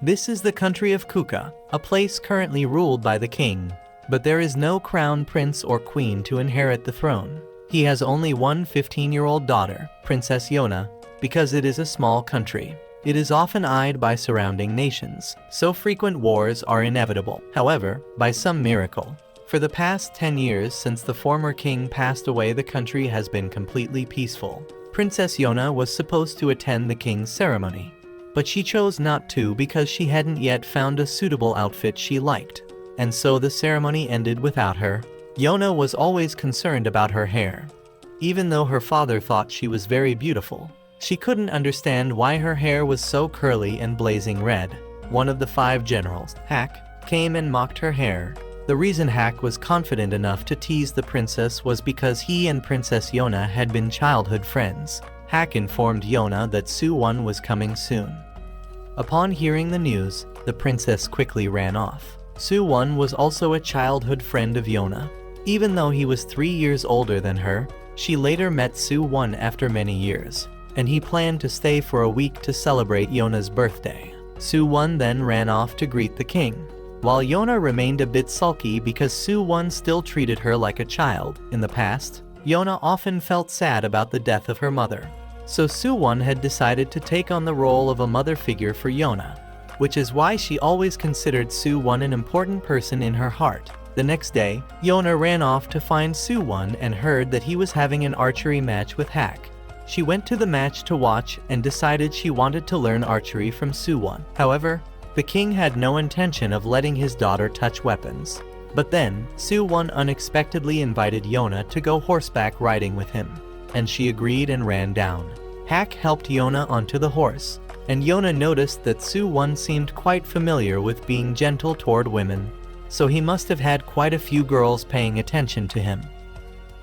This is the country of Kuka, a place currently ruled by the king. But there is no crown prince or queen to inherit the throne. He has only one 15-year-old daughter, Princess Yona, because it is a small country. It is often eyed by surrounding nations, so frequent wars are inevitable. However, by some miracle, for the past 10 years since the former king passed away, the country has been completely peaceful. Princess Yona was supposed to attend the king's ceremony, but she chose not to because she hadn't yet found a suitable outfit she liked, and so the ceremony ended without her. Yona was always concerned about her hair. Even though her father thought she was very beautiful, she couldn't understand why her hair was so curly and blazing red. One of the 5 generals, Hak, came and mocked her hair. The reason Hak was confident enough to tease the princess was because he and Princess Yona had been childhood friends. Hak informed Yona that Su-won was coming soon. Upon hearing the news, the princess quickly ran off. Su-won was also a childhood friend of Yona. Even though he was 3 years older than her, she later met Su-won after many years, and he planned to stay for a week to celebrate Yona's birthday. Su-won then ran off to greet the king, while Yona remained a bit sulky because Su-won still treated her like a child. In the past, Yona often felt sad about the death of her mother, so Su-won had decided to take on the role of a mother figure for Yona, which is why she always considered Su-won an important person in her heart. The next day, Yona ran off to find Su-won and heard that he was having an archery match with Hak. She went to the match to watch and decided she wanted to learn archery from Su-won. However, the king had no intention of letting his daughter touch weapons. But then, Su-won unexpectedly invited Yona to go horseback riding with him, and she agreed and ran down. Hak helped Yona onto the horse, and Yona noticed that Su-won seemed quite familiar with being gentle toward women, so he must have had quite a few girls paying attention to him.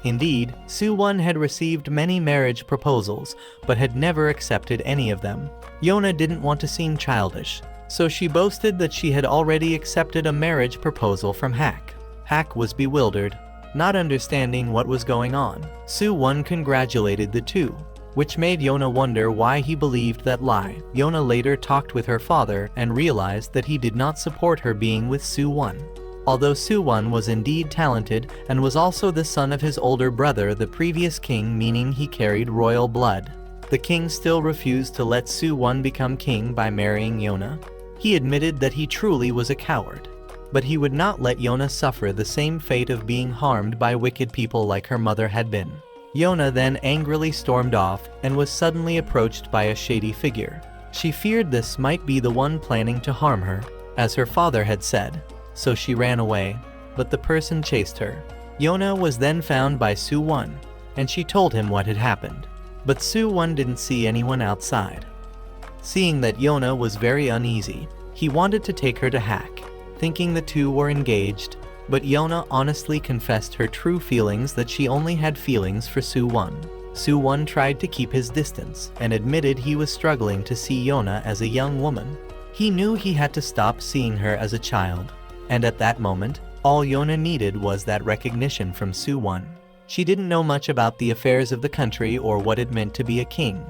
Indeed, Su-won had received many marriage proposals, but had never accepted any of them. Yona didn't want to seem childish, so she boasted that she had already accepted a marriage proposal from Hak. Hak was bewildered, not understanding what was going on. Su-won congratulated the two, which made Yona wonder why he believed that lie. Yona later talked with her father and realized that he did not support her being with Su-won. Although Su-won was indeed talented and was also the son of his older brother, the previous king, meaning he carried royal blood, the king still refused to let Su-won become king by marrying Yona. He admitted that he truly was a coward, but he would not let Yona suffer the same fate of being harmed by wicked people like her mother had been. Yona then angrily stormed off and was suddenly approached by a shady figure. She feared this might be the one planning to harm her, as her father had said, so she ran away, but the person chased her. Yona was then found by Su-won, and she told him what had happened, but Su-won didn't see anyone outside. Seeing that Yona was very uneasy, he wanted to take her to Hak, thinking the two were engaged, but Yona honestly confessed her true feelings, that she only had feelings for Su-won. Su-won tried to keep his distance and admitted he was struggling to see Yona as a young woman. He knew he had to stop seeing her as a child, and at that moment, all Yona needed was that recognition from Su-won. She didn't know much about the affairs of the country or what it meant to be a king,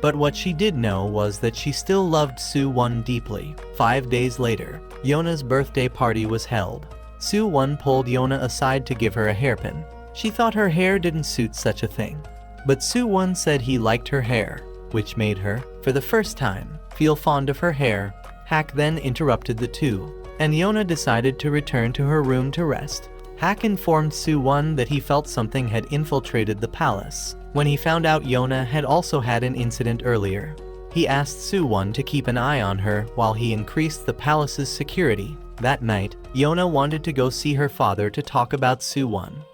but what she did know was that she still loved Su-won deeply. 5 days later, Yona's birthday party was held. Su-won pulled Yona aside to give her a hairpin. She thought her hair didn't suit such a thing, but Su-won said he liked her hair, which made her, for the first time, feel fond of her hair. Hak then interrupted the two, and Yona decided to return to her room to rest. Hak informed Su-won that he felt something had infiltrated the palace. When he found out Yona had also had an incident earlier, he asked Su-won to keep an eye on her while he increased the palace's security. That night, Yona wanted to go see her father to talk about Su-won.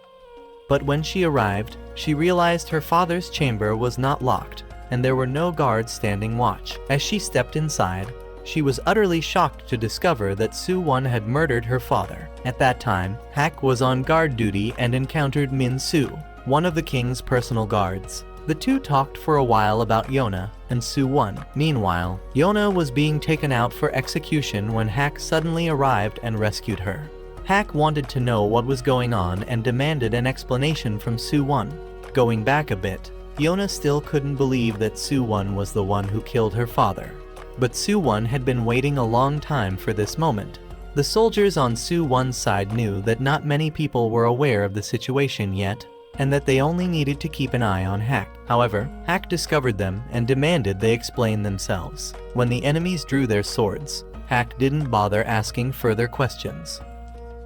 But when she arrived, she realized her father's chamber was not locked, and there were no guards standing watch. As she stepped inside, she was utterly shocked to discover that Su-won had murdered her father. At that time, Hak was on guard duty and encountered Min-su, one of the king's personal guards. The two talked for a while about Yona and Su-won. Meanwhile, Yona was being taken out for execution when Hak suddenly arrived and rescued her. Hak wanted to know what was going on and demanded an explanation from Su-won. Going back a bit, Yona still couldn't believe that Su-won was the one who killed her father. but Su-won had been waiting a long time for this moment. The soldiers on Su-won's side knew that not many people were aware of the situation yet, and that they only needed to keep an eye on Hak. However, Hak discovered them and demanded they explain themselves. When the enemies drew their swords, Hak didn't bother asking further questions.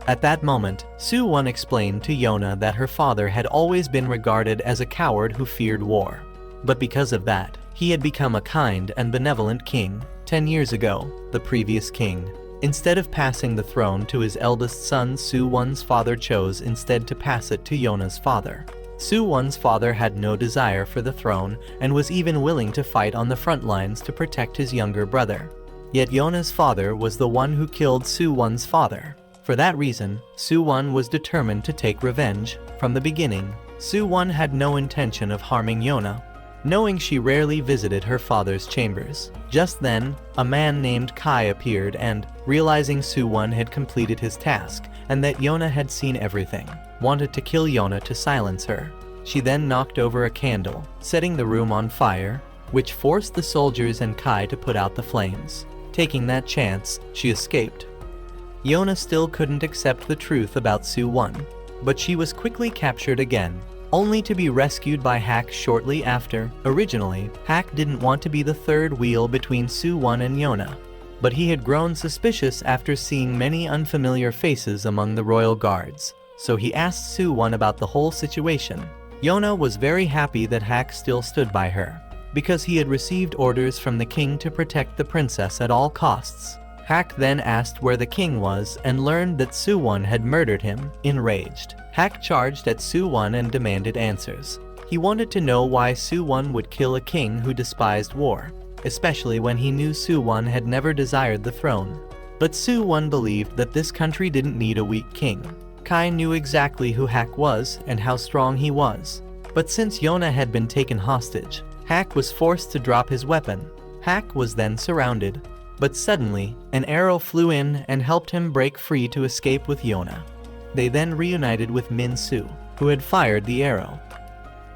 At that moment, Su-won explained to Yona that her father had always been regarded as a coward who feared war. But because of that, he had become a kind and benevolent king. 10 years ago, the previous king, instead of passing the throne to his eldest son, Su-won's father chose instead to pass it to Yona's father. Su-won's father had no desire for the throne and was even willing to fight on the front lines to protect his younger brother. Yet Yona's father was the one who killed Su-won's father. For that reason, Su-won was determined to take revenge. From the beginning, Su-won had no intention of harming Yona, knowing she rarely visited her father's chambers. Just then, a man named Kai appeared and, realizing Su-won had completed his task and that Yona had seen everything, wanted to kill Yona to silence her. She then knocked over a candle, setting the room on fire, which forced the soldiers and Kai to put out the flames. Taking that chance, she escaped. Yona still couldn't accept the truth about Su-won, but she was quickly captured again, only to be rescued by Hak shortly after. Originally, Hak didn't want to be the third wheel between Su-won and Yona, but he had grown suspicious after seeing many unfamiliar faces among the royal guards, so he asked Su-won about the whole situation. Yona was very happy that Hak still stood by her, because he had received orders from the king to protect the princess at all costs. Hak then asked where the king was and learned that Su-won had murdered him. Enraged, Hak charged at Su-won and demanded answers. He wanted to know why Su-won would kill a king who despised war, especially when he knew Su-won had never desired the throne. But Su-won believed that this country didn't need a weak king. Kai knew exactly who Hak was and how strong he was. But since Yona had been taken hostage, Hak was forced to drop his weapon. Hak was then surrounded. But suddenly, an arrow flew in and helped him break free to escape with Yona. They then reunited with Min-soo, who had fired the arrow.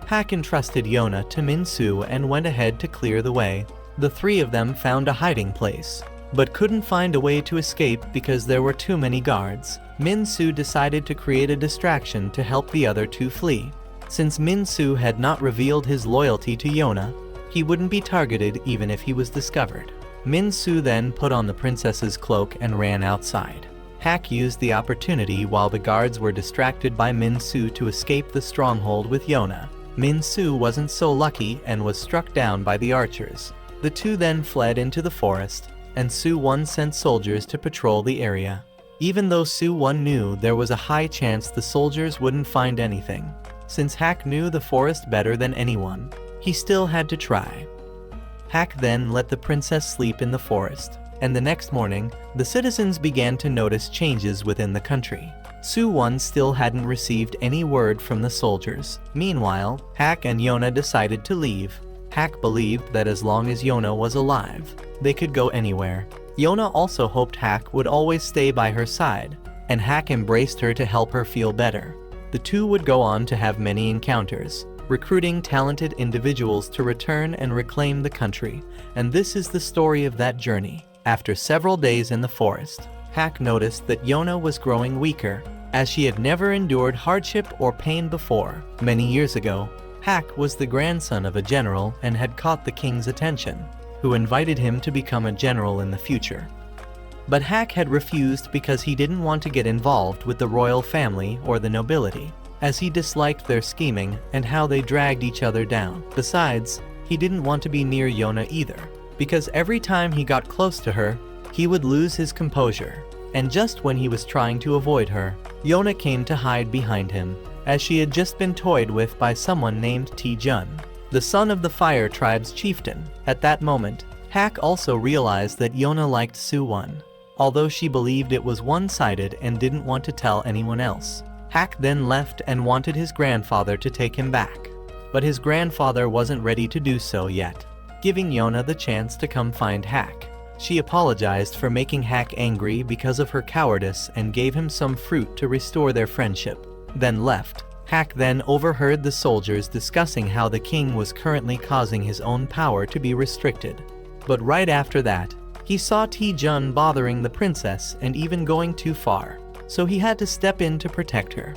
Hak entrusted Yona to Min-soo and went ahead to clear the way. The three of them found a hiding place, but couldn't find a way to escape because there were too many guards. Min-soo decided to create a distraction to help the other two flee. Since Min-soo had not revealed his loyalty to Yona, he wouldn't be targeted even if he was discovered. Min-soo then put on the princess's cloak and ran outside. Hak used the opportunity while the guards were distracted by Min-soo to escape the stronghold with Yona. Min-soo wasn't so lucky and was struck down by the archers. The two then fled into the forest, and Su-won sent soldiers to patrol the area. Even though Su-won knew there was a high chance the soldiers wouldn't find anything, since Hak knew the forest better than anyone, he still had to try. Hak then let the princess sleep in the forest, and the next morning, the citizens began to notice changes within the country. Su-won still hadn't received any word from the soldiers. Meanwhile, Hak and Yona decided to leave. Hak believed that as long as Yona was alive, they could go anywhere. Yona also hoped Hak would always stay by her side, and Hak embraced her to help her feel better. The two would go on to have many encounters, recruiting talented individuals to return and reclaim the country, and this is the story of that journey. After several days in the forest, Hak noticed that Yona was growing weaker, as she had never endured hardship or pain before. Many years ago, Hak was the grandson of a general and had caught the king's attention, who invited him to become a general in the future. But Hak had refused because he didn't want to get involved with the royal family or the nobility, as he disliked their scheming and how they dragged each other down. Besides, he didn't want to be near Yona either, because every time he got close to her, he would lose his composure. And just when he was trying to avoid her, Yona came to hide behind him, as she had just been toyed with by someone named T-jun, the son of the Fire Tribe's chieftain. At that moment, Hak also realized that Yona liked Su-won, although she believed it was one-sided and didn't want to tell anyone else. Hak then left and wanted his grandfather to take him back, but his grandfather wasn't ready to do so yet, giving Yona the chance to come find Hak. She apologized for making Hak angry because of her cowardice and gave him some fruit to restore their friendship, then left. Hak then overheard the soldiers discussing how the king was currently causing his own power to be restricted. But right after that, he saw Taejun bothering the princess and even going too far, so he had to step in to protect her.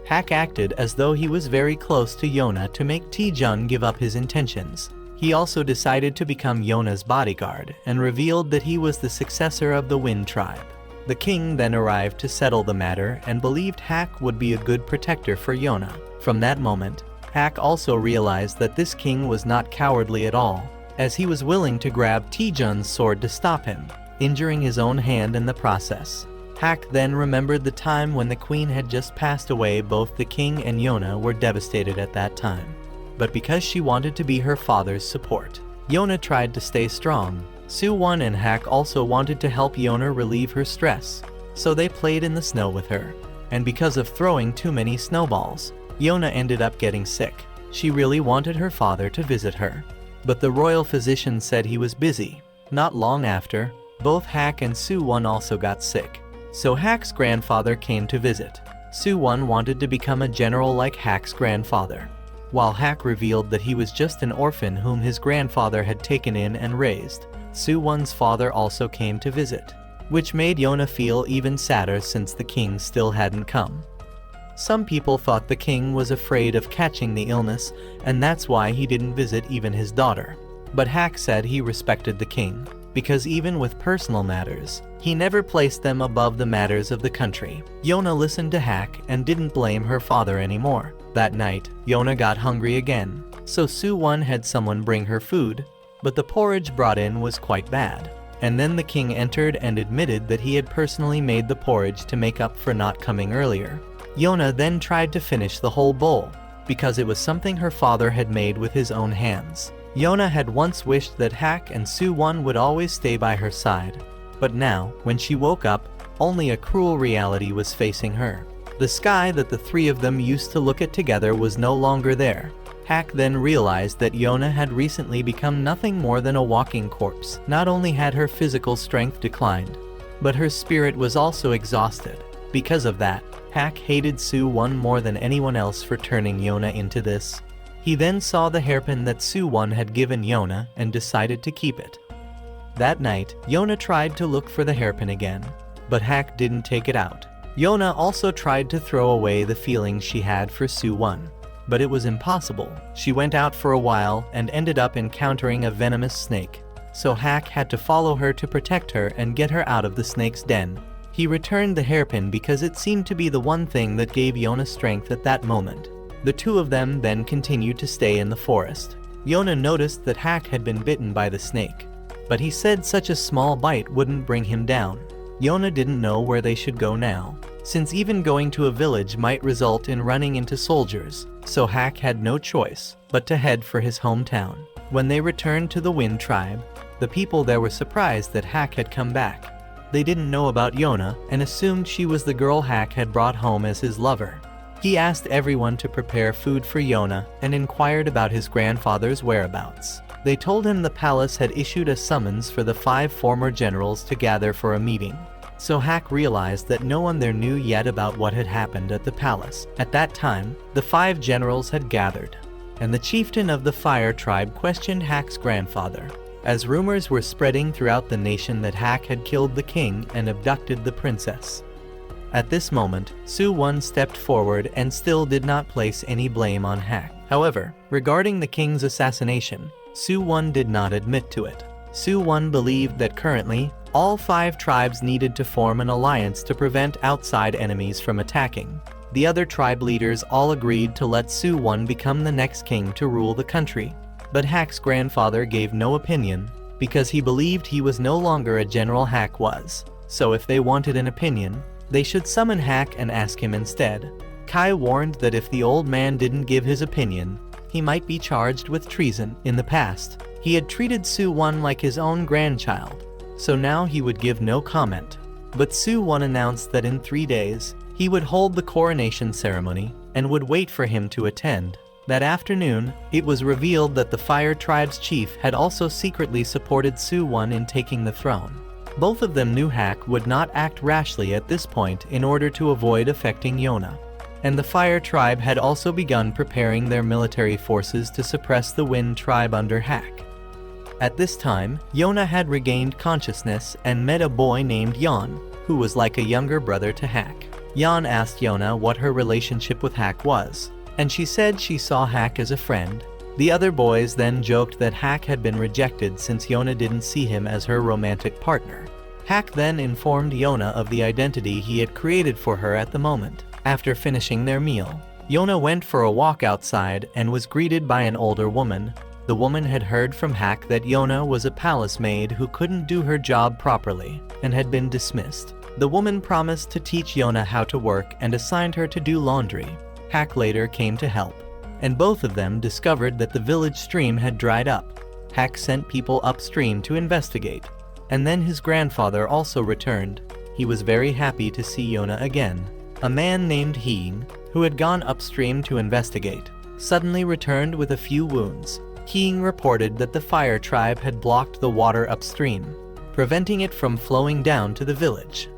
Hak acted as though he was very close to Yona to make Taejun give up his intentions. He also decided to become Yona's bodyguard and revealed that he was the successor of the Wind tribe. The king then arrived to settle the matter and believed Hak would be a good protector for Yona. From that moment, Hak also realized that this king was not cowardly at all, as he was willing to grab Taejun's sword to stop him, injuring his own hand in the process. Hak then remembered the time when the queen had just passed away. Both the king and Yona were devastated at that time. But because she wanted to be her father's support, Yona tried to stay strong. Soo-won and Hak also wanted to help Yona relieve her stress, so they played in the snow with her. And because of throwing too many snowballs, Yona ended up getting sick. She really wanted her father to visit her, but the royal physician said he was busy. Not long after, both Hak and Soo-won also got sick, so Hak's grandfather came to visit. Soo-won wanted to become a general like Hak's grandfather, while Hak revealed that he was just an orphan whom his grandfather had taken in and raised. Soo-won's father also came to visit, which made Yona feel even sadder since the king still hadn't come. Some people thought the king was afraid of catching the illness, and that's why he didn't visit even his daughter. But Hak said he respected the king, because even with personal matters, he never placed them above the matters of the country. Yona listened to Hak and didn't blame her father anymore. That night, Yona got hungry again, so Soo-won had someone bring her food, but the porridge brought in was quite bad. And then the king entered and admitted that he had personally made the porridge to make up for not coming earlier. Yona then tried to finish the whole bowl, because it was something her father had made with his own hands. Yona had once wished that Hak and Soo-won would always stay by her side, but now, when she woke up, only a cruel reality was facing her. The sky that the three of them used to look at together was no longer there. Hak then realized that Yona had recently become nothing more than a walking corpse. Not only had her physical strength declined, but her spirit was also exhausted. Because of that, Hak hated Soo-won more than anyone else for turning Yona into this. He then saw the hairpin that Soo-won had given Yona and decided to keep it. That night, Yona tried to look for the hairpin again, but Hak didn't take it out. Yona also tried to throw away the feelings she had for Soo-won, but it was impossible. She went out for a while and ended up encountering a venomous snake, so Hak had to follow her to protect her and get her out of the snake's den. He returned the hairpin because it seemed to be the one thing that gave Yona strength at that moment. The two of them then continued to stay in the forest. Yona noticed that Hak had been bitten by the snake, but he said such a small bite wouldn't bring him down. Yona didn't know where they should go now, since even going to a village might result in running into soldiers, so Hak had no choice but to head for his hometown. When they returned to the Wind tribe, the people there were surprised that Hak had come back. They didn't know about Yona and assumed she was the girl Hak had brought home as his lover. He asked everyone to prepare food for Yona and inquired about his grandfather's whereabouts. They told him the palace had issued a summons for the 5 former generals to gather for a meeting. So Hak realized that no one there knew yet about what had happened at the palace. At that time, the 5 generals had gathered, and the chieftain of the Fire tribe questioned Hak's grandfather, as rumors were spreading throughout the nation that Hak had killed the king and abducted the princess. At this moment, Soo-won stepped forward and still did not place any blame on Hak. However, regarding the king's assassination, Soo-won did not admit to it. Soo-won believed that currently, all 5 tribes needed to form an alliance to prevent outside enemies from attacking. The other tribe leaders all agreed to let Soo-won become the next king to rule the country. But Hak's grandfather gave no opinion, because he believed he was no longer a general Hak was. So if they wanted an opinion, they should summon Hak and ask him instead. Kai warned that if the old man didn't give his opinion, he might be charged with treason. In the past, he had treated Soo-won like his own grandchild, so now he would give no comment. But Soo-won announced that in 3 days, he would hold the coronation ceremony and would wait for him to attend. That afternoon, it was revealed that the Fire tribe's chief had also secretly supported Soo-won in taking the throne. Both of them knew Hak would not act rashly at this point in order to avoid affecting Yona. And the Fire tribe had also begun preparing their military forces to suppress the Wind tribe under Hak. At this time, Yona had regained consciousness and met a boy named Jan, who was like a younger brother to Hak. Jan asked Yona what her relationship with Hak was, and she said she saw Hak as a friend. The other boys then joked that Hak had been rejected since Yona didn't see him as her romantic partner. Hak then informed Yona of the identity he had created for her at the moment. After finishing their meal, Yona went for a walk outside and was greeted by an older woman. The woman had heard from Hak that Yona was a palace maid who couldn't do her job properly and had been dismissed. The woman promised to teach Yona how to work and assigned her to do laundry. Hak later came to help, and both of them discovered that the village stream had dried up. Hak sent people upstream to investigate, and then his grandfather also returned. He was very happy to see Yona again. A man named Heen, who had gone upstream to investigate, suddenly returned with a few wounds. Heen reported that the fire tribe had blocked the water upstream, preventing it from flowing down to the village.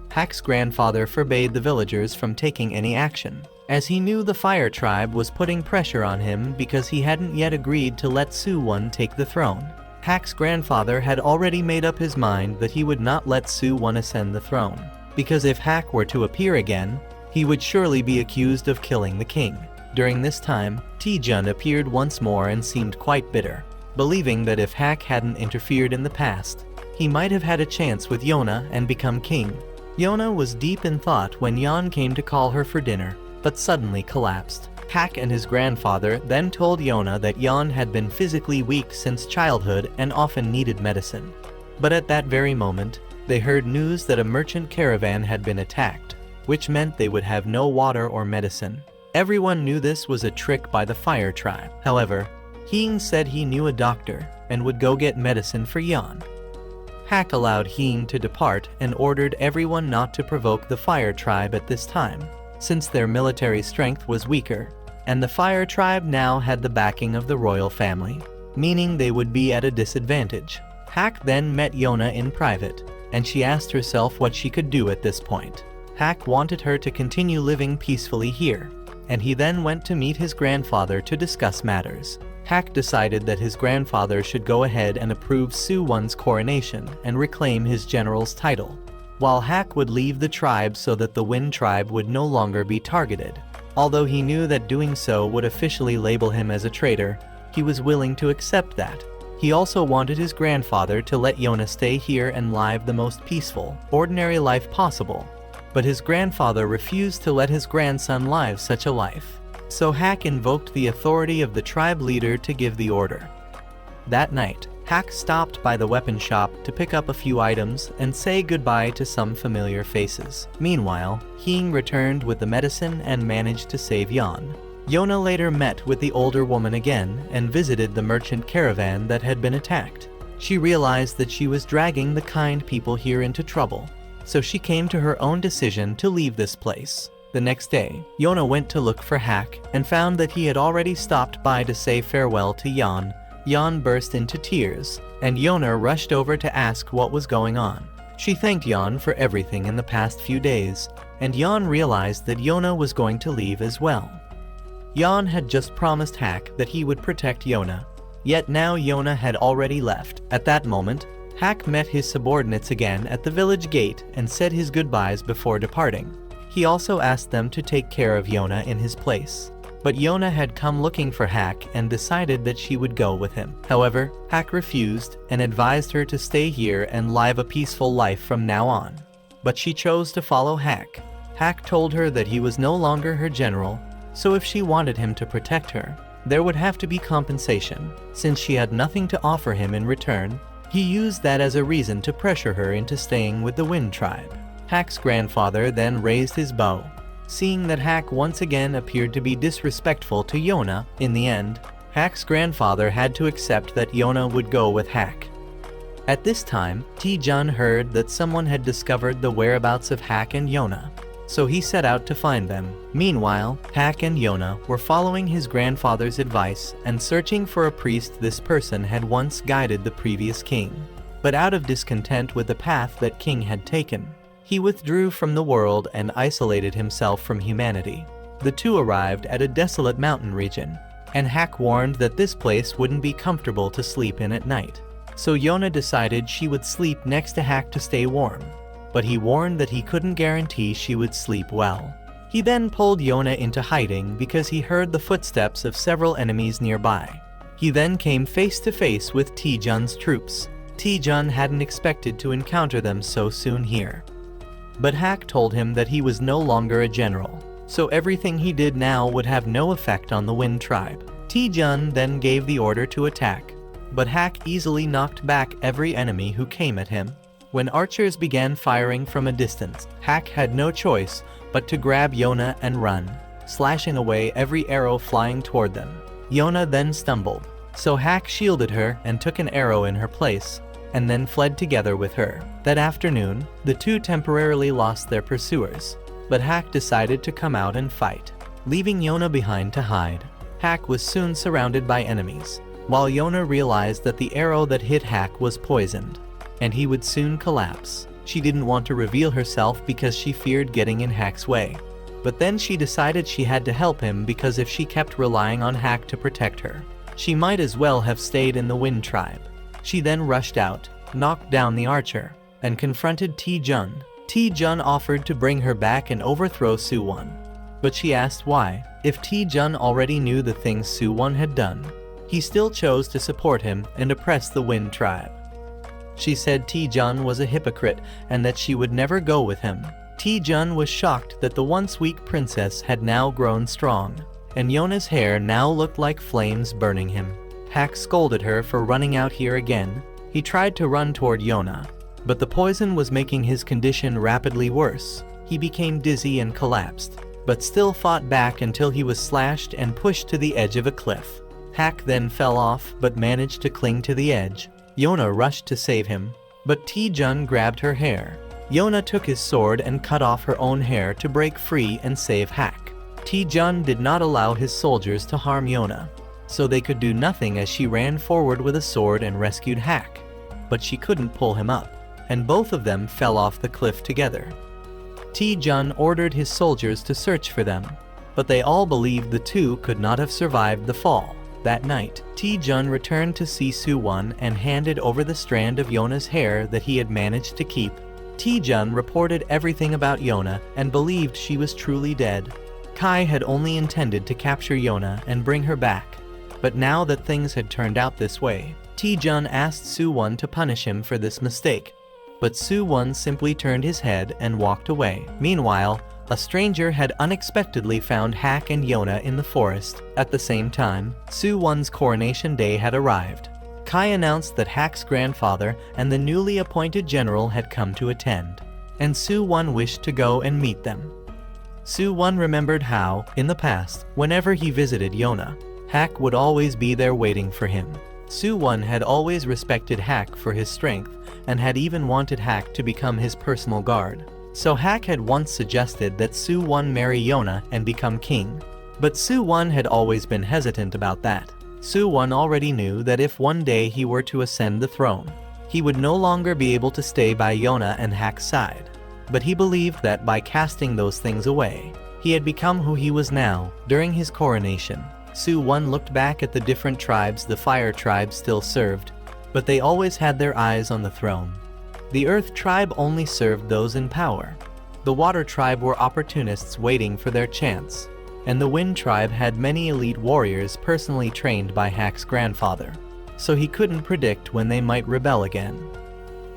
Hak's grandfather forbade the villagers from taking any action, as he knew the fire tribe was putting pressure on him because he hadn't yet agreed to let Su-won take the throne. Hak's grandfather had already made up his mind that he would not let Su-won ascend the throne, because if Hak were to appear again, he would surely be accused of killing the king. During this time, Taejun appeared once more and seemed quite bitter, believing that if Hak hadn't interfered in the past, he might have had a chance with Yona and become king. Yona was deep in thought when Jan came to call her for dinner, but suddenly collapsed. Hak and his grandfather then told Yona that Jan had been physically weak since childhood and often needed medicine. But at that very moment, they heard news that a merchant caravan had been attacked, which meant they would have no water or medicine. Everyone knew this was a trick by the fire tribe. However, Heen said he knew a doctor and would go get medicine for Jan. Hak allowed Heen to depart and ordered everyone not to provoke the fire tribe at this time, since their military strength was weaker, and the fire tribe now had the backing of the royal family, meaning they would be at a disadvantage. Hak then met Yona in private, and she asked herself what she could do at this point. Hak wanted her to continue living peacefully here, and he then went to meet his grandfather to discuss matters. Hak decided that his grandfather should go ahead and approve Su-won's coronation and reclaim his general's title, while Hak would leave the tribe so that the Wind tribe would no longer be targeted. Although he knew that doing so would officially label him as a traitor, he was willing to accept that. He also wanted his grandfather to let Yona stay here and live the most peaceful, ordinary life possible, but his grandfather refused to let his grandson live such a life. So Hak invoked the authority of the tribe leader to give the order. That night, Hak stopped by the weapon shop to pick up a few items and say goodbye to some familiar faces. Meanwhile, Heen returned with the medicine and managed to save Jan. Yona later met with the older woman again and visited the merchant caravan that had been attacked. She realized that she was dragging the kind people here into trouble, so she came to her own decision to leave this place. The next day, Yona went to look for Hak and found that he had already stopped by to say farewell to Jan. Jan burst into tears, and Yona rushed over to ask what was going on. She thanked Jan for everything in the past few days, and Jan realized that Yona was going to leave as well. Jan had just promised Hak that he would protect Yona, yet now Yona had already left. At that moment, Hak met his subordinates again at the village gate and said his goodbyes before departing. He also asked them to take care of Yona in his place. But Yona had come looking for Hak and decided that she would go with him. However, Hak refused and advised her to stay here and live a peaceful life from now on. But she chose to follow Hak. Hak told her that he was no longer her general, so if she wanted him to protect her, there would have to be compensation. Since she had nothing to offer him in return, he used that as a reason to pressure her into staying with the Wind tribe. Hak's grandfather then raised his bow. Seeing that Hak once again appeared to be disrespectful to Yona, in the end, Hak's grandfather had to accept that Yona would go with Hak. At this time, Taejun heard that someone had discovered the whereabouts of Hak and Yona, so he set out to find them. Meanwhile, Hak and Yona were following his grandfather's advice and searching for a priest. This person had once guided the previous king, but out of discontent with the path that king had taken, he withdrew from the world and isolated himself from humanity. The two arrived at a desolate mountain region. and Hak warned that this place wouldn't be comfortable to sleep in at night. So Yona decided she would sleep next to Hak to stay warm, but he warned that he couldn't guarantee she would sleep well. He then pulled Yona into hiding because he heard the footsteps of several enemies nearby. He then came face to face with Taejun's troops. Taejun hadn't expected to encounter them so soon here. But Hak told him that he was no longer a general, so everything he did now would have no effect on the Wind Tribe. Taejun then gave the order to attack, but Hak easily knocked back every enemy who came at him. When archers began firing from a distance, Hak had no choice but to grab Yona and run, slashing away every arrow flying toward them. Yona then stumbled, so Hak shielded her and took an arrow in her place, and then fled together with her. That afternoon, the two temporarily lost their pursuers, but Hak decided to come out and fight, leaving Yona behind to hide. Hak was soon surrounded by enemies, while Yona realized that the arrow that hit Hak was poisoned, and he would soon collapse. She didn't want to reveal herself because she feared getting in Hak's way. But then she decided she had to help him because if she kept relying on Hak to protect her, she might as well have stayed in the Wind Tribe. She then rushed out, knocked down the archer, and confronted Taejun. Taejun offered to bring her back and overthrow Suwon, but she asked why. If Taejun already knew the things Suwon had done, he still chose to support him and oppress the Wind Tribe. She said Taejun was a hypocrite and that she would never go with him. Taejun was shocked that the once weak princess had now grown strong, and Yona's hair now looked like flames burning him. Hak scolded her for running out here again. He tried to run toward Yona, but the poison was making his condition rapidly worse. He became dizzy and collapsed, but still fought back until he was slashed and pushed to the edge of a cliff. Hak then fell off but managed to cling to the edge. Yona rushed to save him, but Taejun grabbed her hair. Yona took his sword and cut off her own hair to break free and save Hak. Taejun did not allow his soldiers to harm Yona, so they could do nothing as she ran forward with a sword and rescued Hak. But she couldn't pull him up, and both of them fell off the cliff together. Taejun ordered his soldiers to search for them, but they all believed the two could not have survived the fall. That night, Taejun returned to see Suwon and handed over the strand of Yona's hair that he had managed to keep. Taejun reported everything about Yona and believed she was truly dead. Kai had only intended to capture Yona and bring her back, but now that things had turned out this way, Taejun asked Suwon to punish him for this mistake, but Suwon simply turned his head and walked away. Meanwhile, a stranger had unexpectedly found Hak and Yona in the forest. At the same time, Suwon's coronation day had arrived. Kai announced that Hak's grandfather and the newly appointed general had come to attend, and Suwon wished to go and meet them. Suwon remembered how, in the past, whenever he visited Yona, Hak would always be there waiting for him. Suwon had always respected Hak for his strength and had even wanted Hak to become his personal guard. So Hak had once suggested that Suwon marry Yona and become king. But Suwon had always been hesitant about that. Suwon already knew that if one day he were to ascend the throne, he would no longer be able to stay by Yona and Hak's side. But he believed that by casting those things away, he had become who he was now. During his coronation, Suwon looked back at the different tribes the Fire Tribe still served, but they always had their eyes on the throne. The Earth Tribe only served those in power. The Water Tribe were opportunists waiting for their chance, and the Wind Tribe had many elite warriors personally trained by Hak's grandfather, so he couldn't predict when they might rebel again.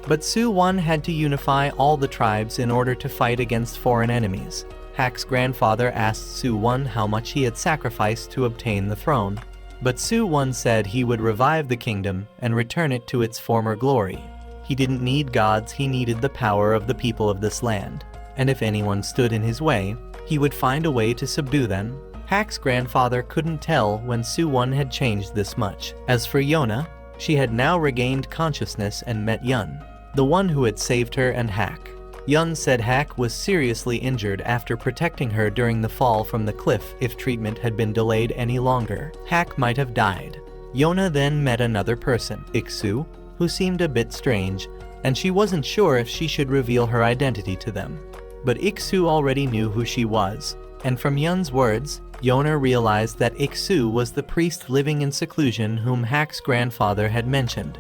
But Suwon had to unify all the tribes in order to fight against foreign enemies. Hak's grandfather asked Suwon how much he had sacrificed to obtain the throne, but Suwon said he would revive the kingdom and return it to its former glory. He didn't need gods, he needed the power of the people of this land, and if anyone stood in his way, he would find a way to subdue them. Hak's grandfather couldn't tell when Suwon had changed this much. As for Yona, she had now regained consciousness and met Yun, the one who had saved her and Hak. Yun said Hak was seriously injured after protecting her during the fall from the cliff. If treatment had been delayed any longer, Hak might have died. Yona then met another person, Iksu, who seemed a bit strange, and she wasn't sure if she should reveal her identity to them. But Iksu already knew who she was, and from Yun's words, Yona realized that Iksu was the priest living in seclusion whom Hak's grandfather had mentioned.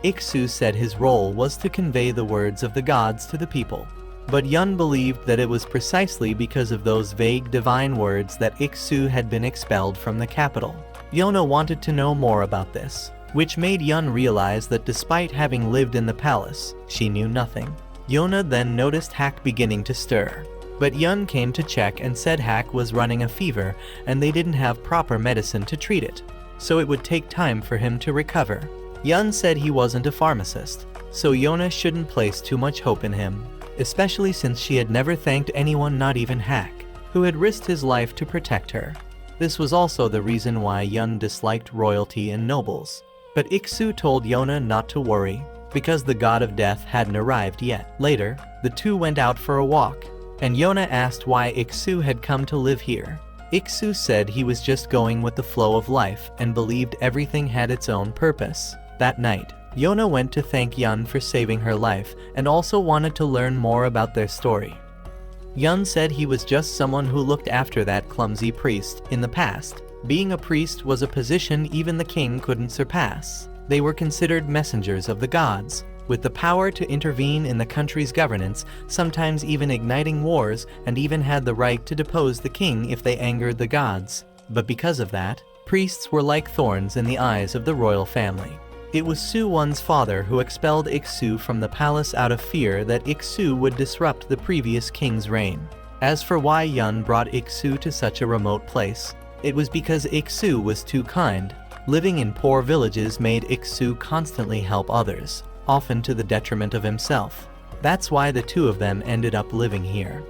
Iksu said his role was to convey the words of the gods to the people. But Yun believed that it was precisely because of those vague divine words that Iksu had been expelled from the capital. Yona wanted to know more about this, which made Yun realize that despite having lived in the palace, she knew nothing. Yona then noticed Hak beginning to stir. But Yun came to check and said Hak was running a fever and they didn't have proper medicine to treat it, so it would take time for him to recover. Yun said he wasn't a pharmacist, so Yona shouldn't place too much hope in him, especially since she had never thanked anyone, not even Hak, who had risked his life to protect her. This was also the reason why Yun disliked royalty and nobles. But Iksu told Yona not to worry, because the god of death hadn't arrived yet. Later, the two went out for a walk, and Yona asked why Iksu had come to live here. Iksu said he was just going with the flow of life and believed everything had its own purpose. That night, Yona went to thank Yun for saving her life and also wanted to learn more about their story. Yun said he was just someone who looked after that clumsy priest. In the past, being a priest was a position even the king couldn't surpass. They were considered messengers of the gods, with the power to intervene in the country's governance, sometimes even igniting wars, and even had the right to depose the king if they angered the gods. But because of that, priests were like thorns in the eyes of the royal family. It was Su-won's father who expelled Iksu from the palace out of fear that Iksu would disrupt the previous king's reign. As for why Yun brought Iksu to such a remote place, it was because Iksu was too kind. Living in poor villages made Iksu constantly help others, often to the detriment of himself. That's why the two of them ended up living here.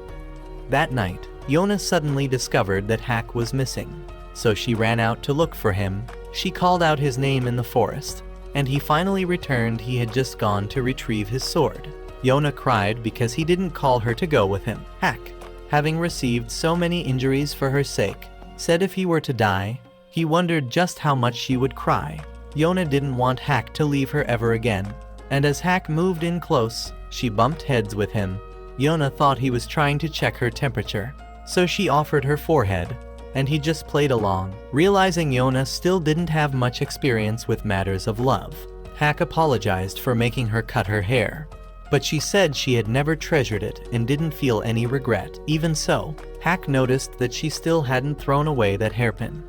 That night, Yona suddenly discovered that Hak was missing, so she ran out to look for him. She called out his name in the forest, and he finally returned. He had just gone to retrieve his sword. Yona cried because he didn't call her to go with him. Hak, having received so many injuries for her sake, said if he were to die, he wondered just how much she would cry. Yona didn't want Hak to leave her ever again, and as Hak moved in close, she bumped heads with him. Yona thought he was trying to check her temperature, so she offered her forehead, and he just played along. Realizing Yona still didn't have much experience with matters of love, Hak apologized for making her cut her hair, but she said she had never treasured it and didn't feel any regret. Even so, Hak noticed that she still hadn't thrown away that hairpin.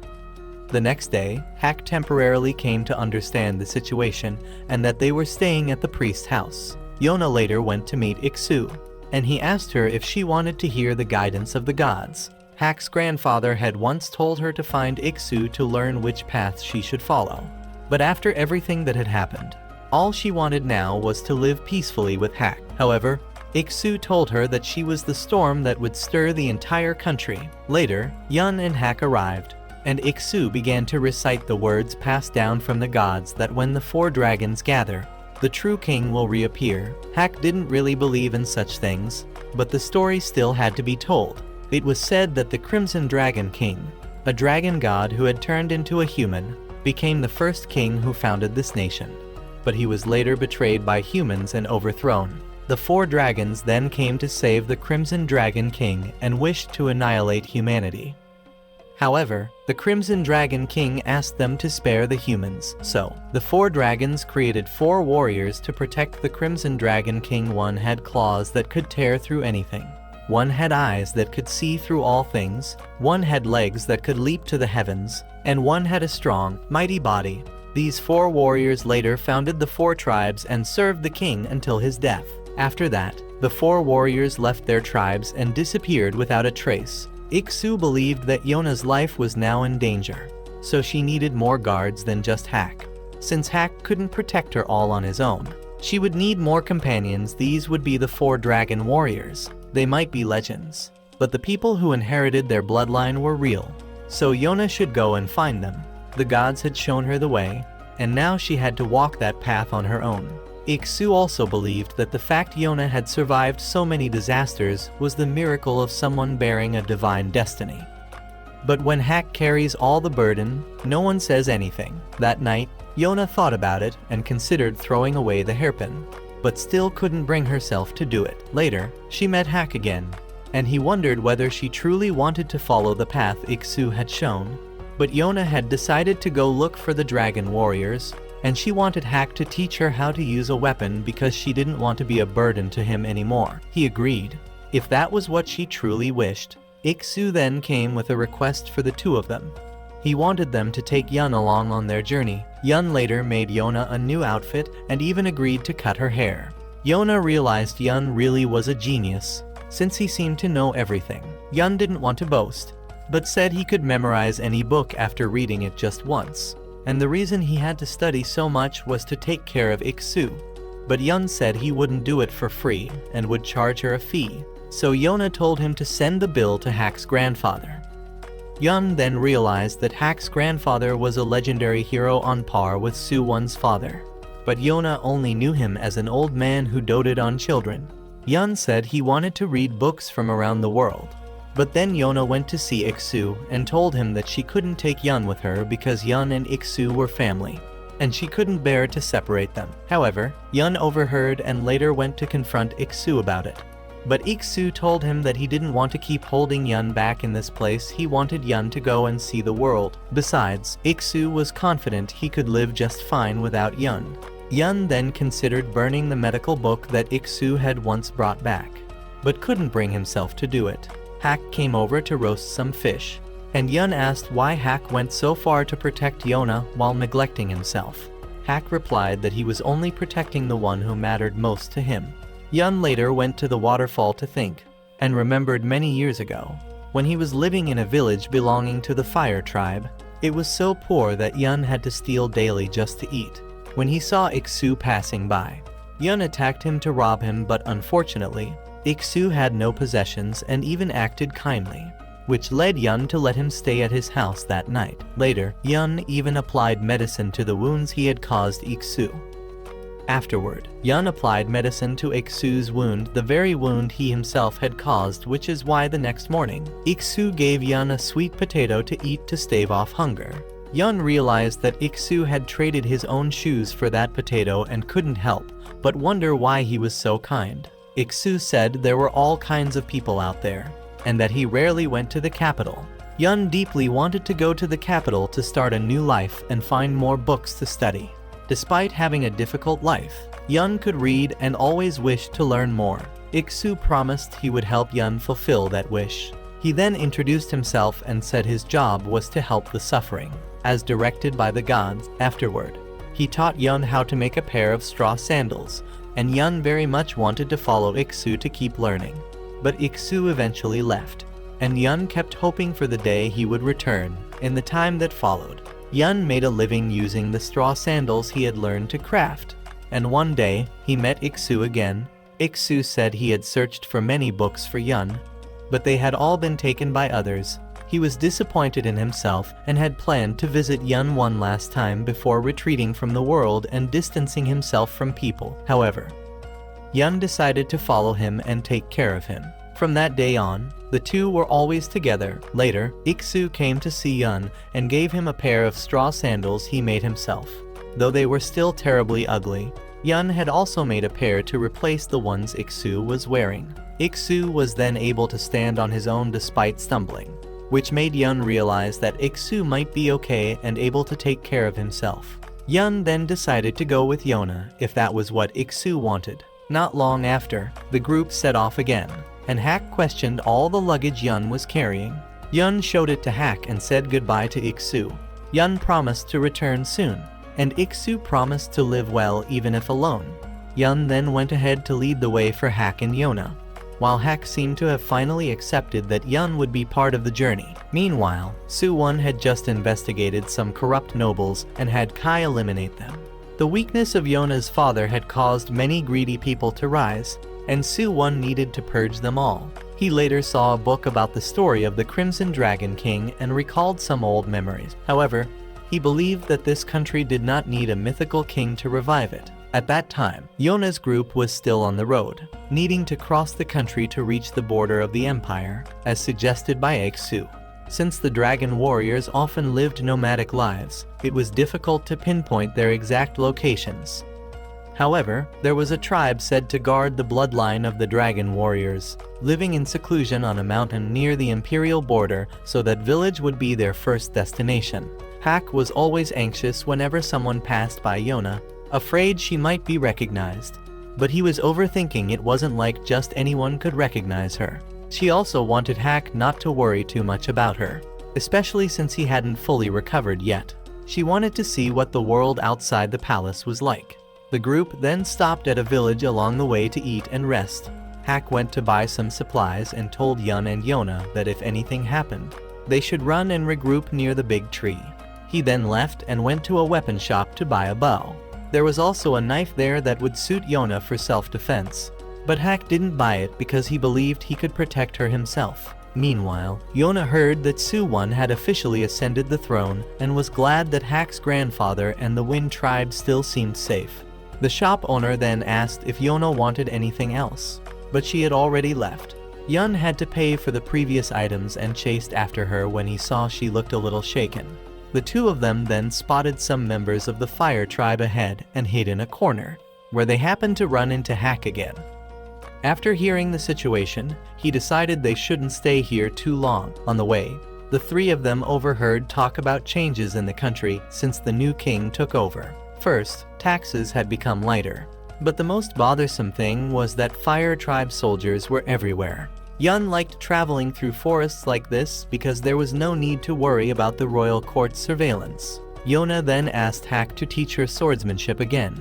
The next day, Hak temporarily came to understand the situation and that they were staying at the priest's house. Yona later went to meet Iksu, and he asked her if she wanted to hear the guidance of the gods. Hak's grandfather had once told her to find Iksu to learn which path she should follow. But after everything that had happened, all she wanted now was to live peacefully with Hak. However, Iksu told her that she was the storm that would stir the entire country. Later, Yun and Hak arrived, and Iksu began to recite the words passed down from the gods that when the 4 dragons gather, the true king will reappear. Hak didn't really believe in such things, but the story still had to be told. It was said that the Crimson Dragon King, a dragon god who had turned into a human, became the first king who founded this nation. But he was later betrayed by humans and overthrown. The 4 dragons then came to save the Crimson Dragon King and wished to annihilate humanity. However, the Crimson Dragon King asked them to spare the humans, so the 4 dragons created 4 warriors to protect the Crimson Dragon King. One had claws that could tear through anything. One had eyes that could see through all things. One had legs that could leap to the heavens, and one had a strong, mighty body. These 4 warriors later founded the 4 tribes and served the king until his death. After that, the 4 warriors left their tribes and disappeared without a trace. Iksu believed that Yona's life was now in danger, so she needed more guards than just Hak. Since Hak couldn't protect her all on his own, she would need more companions. These would be the 4 dragon warriors. They might be legends, but the people who inherited their bloodline were real, so Yona should go and find them. The gods had shown her the way, and now she had to walk that path on her own. Iksu also believed that the fact Yona had survived so many disasters was the miracle of someone bearing a divine destiny. But when Hak carries all the burden, no one says anything. That night, Yona thought about it and considered throwing away the hairpin, but still couldn't bring herself to do it. Later, she met Hak again. and he wondered whether she truly wanted to follow the path Iksu had shown. But Yona had decided to go look for the dragon warriors, and she wanted Hack to teach her how to use a weapon because she didn't want to be a burden to him anymore. He agreed. If that was what she truly wished, Iksu then came with a request for the two of them. He wanted them to take Yun along on their journey. Yun later made Yona a new outfit and even agreed to cut her hair. Yona realized Yun really was a genius, since he seemed to know everything. Yun didn't want to boast, but said he could memorize any book after reading it just once. And the reason he had to study so much was to take care of Iksu. But Yun said he wouldn't do it for free and would charge her a fee. So Yona told him to send the bill to Hack's grandfather. Yun then realized that Hack's grandfather was a legendary hero on par with Su-won's father. But Yona only knew him as an old man who doted on children. Yun said he wanted to read books from around the world. But then Yona went to see Iksu and told him that she couldn't take Yun with her because Yun and Iksu were family, and she couldn't bear to separate them. However, Yun overheard and later went to confront Iksu about it. But Iksu told him that he didn't want to keep holding Yun back in this place. He wanted Yun to go and see the world. Besides, Iksu was confident he could live just fine without Yun. Yun then considered burning the medical book that Iksu had once brought back, but couldn't bring himself to do it. Hack came over to roast some fish, and Yun asked why Hack went so far to protect Yona while neglecting himself. Hack replied that he was only protecting the one who mattered most to him. Yun later went to the waterfall to think, and remembered many years ago, when he was living in a village belonging to the Fire tribe. It was so poor that Yun had to steal daily just to eat. When he saw Iksu passing by, Yun attacked him to rob him, but unfortunately, Iksu had no possessions and even acted kindly, which led Yun to let him stay at his house that night. Later, Yun even applied medicine to the wounds he had caused Iksu. Afterward, Yun applied medicine to Iksu's wound, the very wound he himself had caused, which is why the next morning, Iksu gave Yun a sweet potato to eat to stave off hunger. Yun realized that Iksu had traded his own shoes for that potato and couldn't help but wonder why he was so kind. Iksu said there were all kinds of people out there, and that he rarely went to the capital. Yun deeply wanted to go to the capital to start a new life and find more books to study. Despite having a difficult life, Yun could read and always wished to learn more. Iksu promised he would help Yun fulfill that wish. He then introduced himself and said his job was to help the suffering, as directed by the gods. Afterward, he taught Yun how to make a pair of straw sandals, and Yun very much wanted to follow Iksu to keep learning. But Iksu eventually left, and Yun kept hoping for the day he would return. In the time that followed, Yun made a living using the straw sandals he had learned to craft, and one day, he met Iksu again. Iksu said he had searched for many books for Yun, but they had all been taken by others. He was disappointed in himself and had planned to visit Yun one last time before retreating from the world and distancing himself from people. However, Yun decided to follow him and take care of him. From that day on, the two were always together. Later, Iksu came to see Yun and gave him a pair of straw sandals he made himself. Though they were still terribly ugly, Yun had also made a pair to replace the ones Iksu was wearing. Iksu was then able to stand on his own despite stumbling, which made Yun realize that Iksu might be okay and able to take care of himself. Yun then decided to go with Yona if that was what Iksu wanted. Not long after, the group set off again, and Hack questioned all the luggage Yun was carrying. Yun showed it to Hack and said goodbye to Iksu. Yun promised to return soon, and Iksu promised to live well even if alone. Yun then went ahead to lead the way for Hack and Yona, while Hack seemed to have finally accepted that Yun would be part of the journey. Meanwhile, Su-won had just investigated some corrupt nobles and had Kai eliminate them. The weakness of Yona's father had caused many greedy people to rise, and Su-won needed to purge them all. He later saw a book about the story of the Crimson Dragon King and recalled some old memories. However, he believed that this country did not need a mythical king to revive it. At that time, Yona's group was still on the road, needing to cross the country to reach the border of the empire, as suggested by Iksu. Since the dragon warriors often lived nomadic lives, it was difficult to pinpoint their exact locations. However, there was a tribe said to guard the bloodline of the dragon warriors, living in seclusion on a mountain near the imperial border, so that village would be their first destination. Hak was always anxious whenever someone passed by Yona, afraid she might be recognized. But he was overthinking. It wasn't like just anyone could recognize her. She also wanted Hak not to worry too much about her, especially since he hadn't fully recovered yet. She wanted to see what the world outside the palace was like. The group then stopped at a village along the way to eat and rest. Hak went to buy some supplies and told Yun and Yona that if anything happened, they should run and regroup near the big tree. He then left and went to a weapon shop to buy a bow. There was also a knife there that would suit Yona for self-defense, but Hak didn't buy it because he believed he could protect her himself. Meanwhile, Yona heard that Su-1 had officially ascended the throne and was glad that Hak's grandfather and the Wind tribe still seemed safe. The shop owner then asked if Yona wanted anything else, but she had already left. Yun had to pay for the previous items and chased after her when he saw she looked a little shaken. The two of them then spotted some members of the Fire tribe ahead and hid in a corner, where they happened to run into Hak again. After hearing the situation, he decided they shouldn't stay here too long. On the way, the three of them overheard talk about changes in the country since the new king took over. First, taxes had become lighter, but the most bothersome thing was that Fire tribe soldiers were everywhere. Yun liked traveling through forests like this because there was no need to worry about the royal court's surveillance. Yona then asked Hak to teach her swordsmanship again,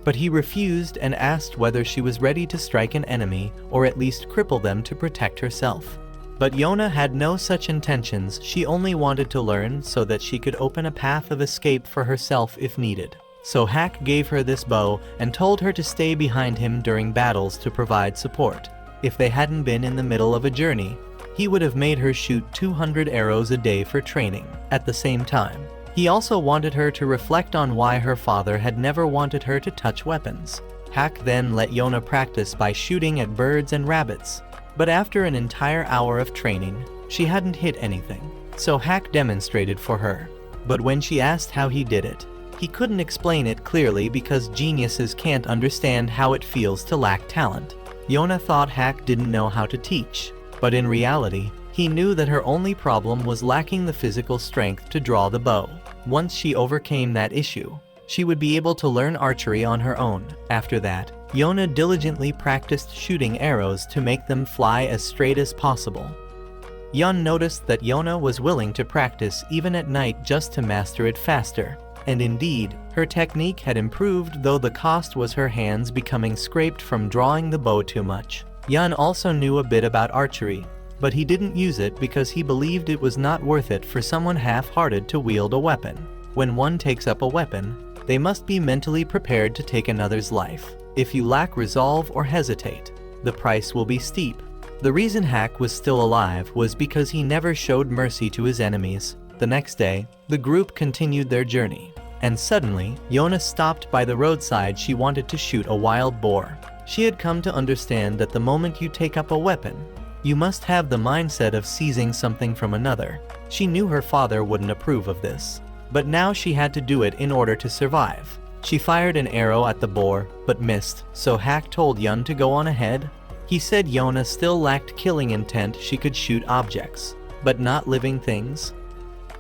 but he refused and asked whether she was ready to strike an enemy or at least cripple them to protect herself. But Yona had no such intentions. She only wanted to learn so that she could open a path of escape for herself if needed. So Hak gave her this bow and told her to stay behind him during battles to provide support. If they hadn't been in the middle of a journey, he would have made her shoot 200 arrows a day for training. At the same time, he also wanted her to reflect on why her father had never wanted her to touch weapons. Hak then let Yona practice by shooting at birds and rabbits, but after an entire hour of training, she hadn't hit anything. So Hak demonstrated for her. But when she asked how he did it, he couldn't explain it clearly because geniuses can't understand how it feels to lack talent. Yona thought Hak didn't know how to teach, but in reality, he knew that her only problem was lacking the physical strength to draw the bow. Once she overcame that issue, she would be able to learn archery on her own. After that, Yona diligently practiced shooting arrows to make them fly as straight as possible. Yun noticed that Yona was willing to practice even at night just to master it faster. And indeed, her technique had improved, though the cost was her hands becoming scraped from drawing the bow too much. Yun also knew a bit about archery, but he didn't use it because he believed it was not worth it for someone half-hearted to wield a weapon. When one takes up a weapon, they must be mentally prepared to take another's life. If you lack resolve or hesitate, the price will be steep. The reason Hak was still alive was because he never showed mercy to his enemies. The next day, the group continued their journey, and suddenly, Yona stopped by the roadside. She wanted to shoot a wild boar. She had come to understand that the moment you take up a weapon, you must have the mindset of seizing something from another. She knew her father wouldn't approve of this, but now she had to do it in order to survive. She fired an arrow at the boar, but missed, so Hak told Yun to go on ahead. He said Yona still lacked killing intent. She could shoot objects, but not living things.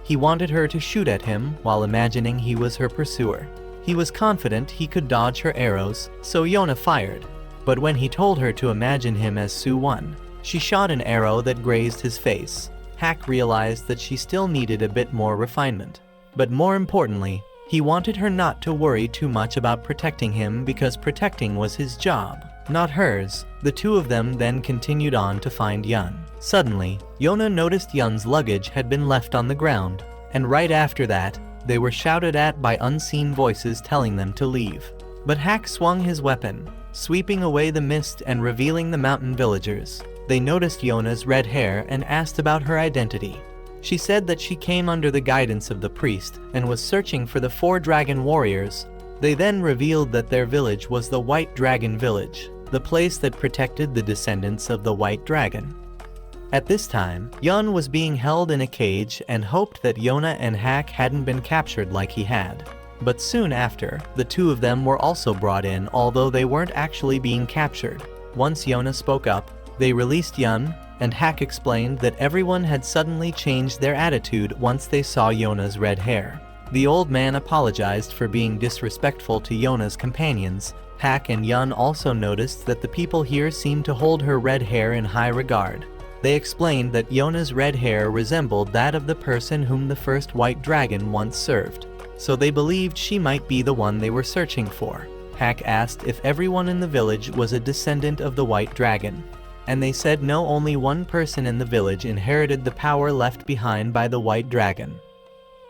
He wanted her to shoot at him while imagining he was her pursuer. He was confident he could dodge her arrows, so Yona fired. But when he told her to imagine him as Su-1, she shot an arrow that grazed his face. Hak realized that she still needed a bit more refinement. But more importantly, he wanted her not to worry too much about protecting him because protecting was his job, not hers. The two of them then continued on to find Yun. Suddenly, Yona noticed Yun's luggage had been left on the ground, and right after that, they were shouted at by unseen voices telling them to leave. But Hak swung his weapon, sweeping away the mist and revealing the mountain villagers. They noticed Yona's red hair and asked about her identity. She said that she came under the guidance of the priest and was searching for the 4 dragon warriors. They then revealed that their village was the White Dragon Village, the place that protected the descendants of the White Dragon. At this time, Yun was being held in a cage and hoped that Yona and Hak hadn't been captured like he had. But soon after, the two of them were also brought in, although they weren't actually being captured. Once Yona spoke up, they released Yun, and Hak explained that everyone had suddenly changed their attitude once they saw Yona's red hair. The old man apologized for being disrespectful to Yona's companions. Hak and Yun also noticed that the people here seemed to hold her red hair in high regard. They explained that Yona's red hair resembled that of the person whom the first white dragon once served, so they believed she might be the one they were searching for. Hak asked if everyone in the village was a descendant of the white dragon, and they said no, only one person in the village inherited the power left behind by the white dragon.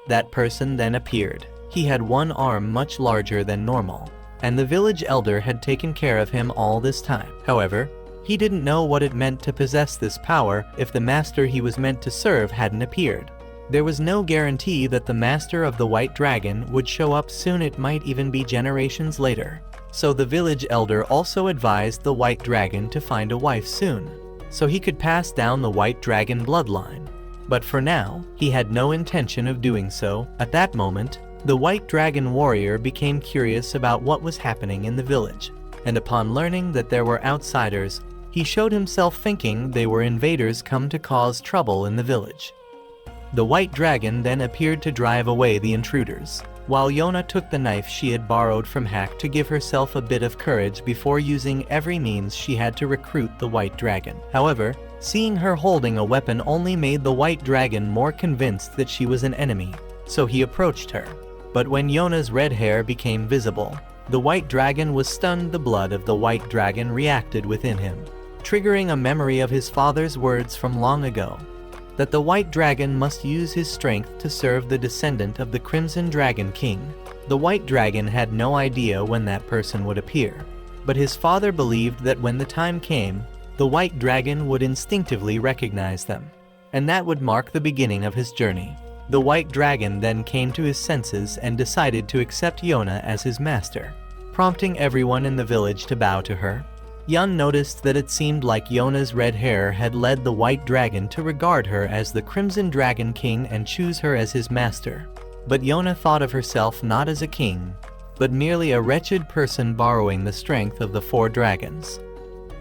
That person then appeared. He had one arm much larger than normal, and the village elder had taken care of him all this time. However, he didn't know what it meant to possess this power if the master he was meant to serve hadn't appeared. There was no guarantee that the master of the white dragon would show up soon, it might even be generations later. So the village elder also advised the white dragon to find a wife soon, so he could pass down the white dragon bloodline. But for now, he had no intention of doing so. At that moment, the white dragon warrior became curious about what was happening in the village, and upon learning that there were outsiders, he showed himself, thinking they were invaders come to cause trouble in the village. The white dragon then appeared to drive away the intruders, while Yona took the knife she had borrowed from Hak to give herself a bit of courage before using every means she had to recruit the white dragon. However, seeing her holding a weapon only made the white dragon more convinced that she was an enemy, so he approached her. But when Yona's red hair became visible, the white dragon was stunned. The blood of the white dragon reacted within him, triggering a memory of his father's words from long ago, that the white dragon must use his strength to serve the descendant of the Crimson Dragon King. The white dragon had no idea when that person would appear, but his father believed that when the time came, the white dragon would instinctively recognize them, and that would mark the beginning of his journey. The white dragon then came to his senses and decided to accept Yona as his master, prompting everyone in the village to bow to her. Yun noticed that it seemed like Yona's red hair had led the white dragon to regard her as the Crimson Dragon King and choose her as his master. But Yona thought of herself not as a king, but merely a wretched person borrowing the strength of the four dragons.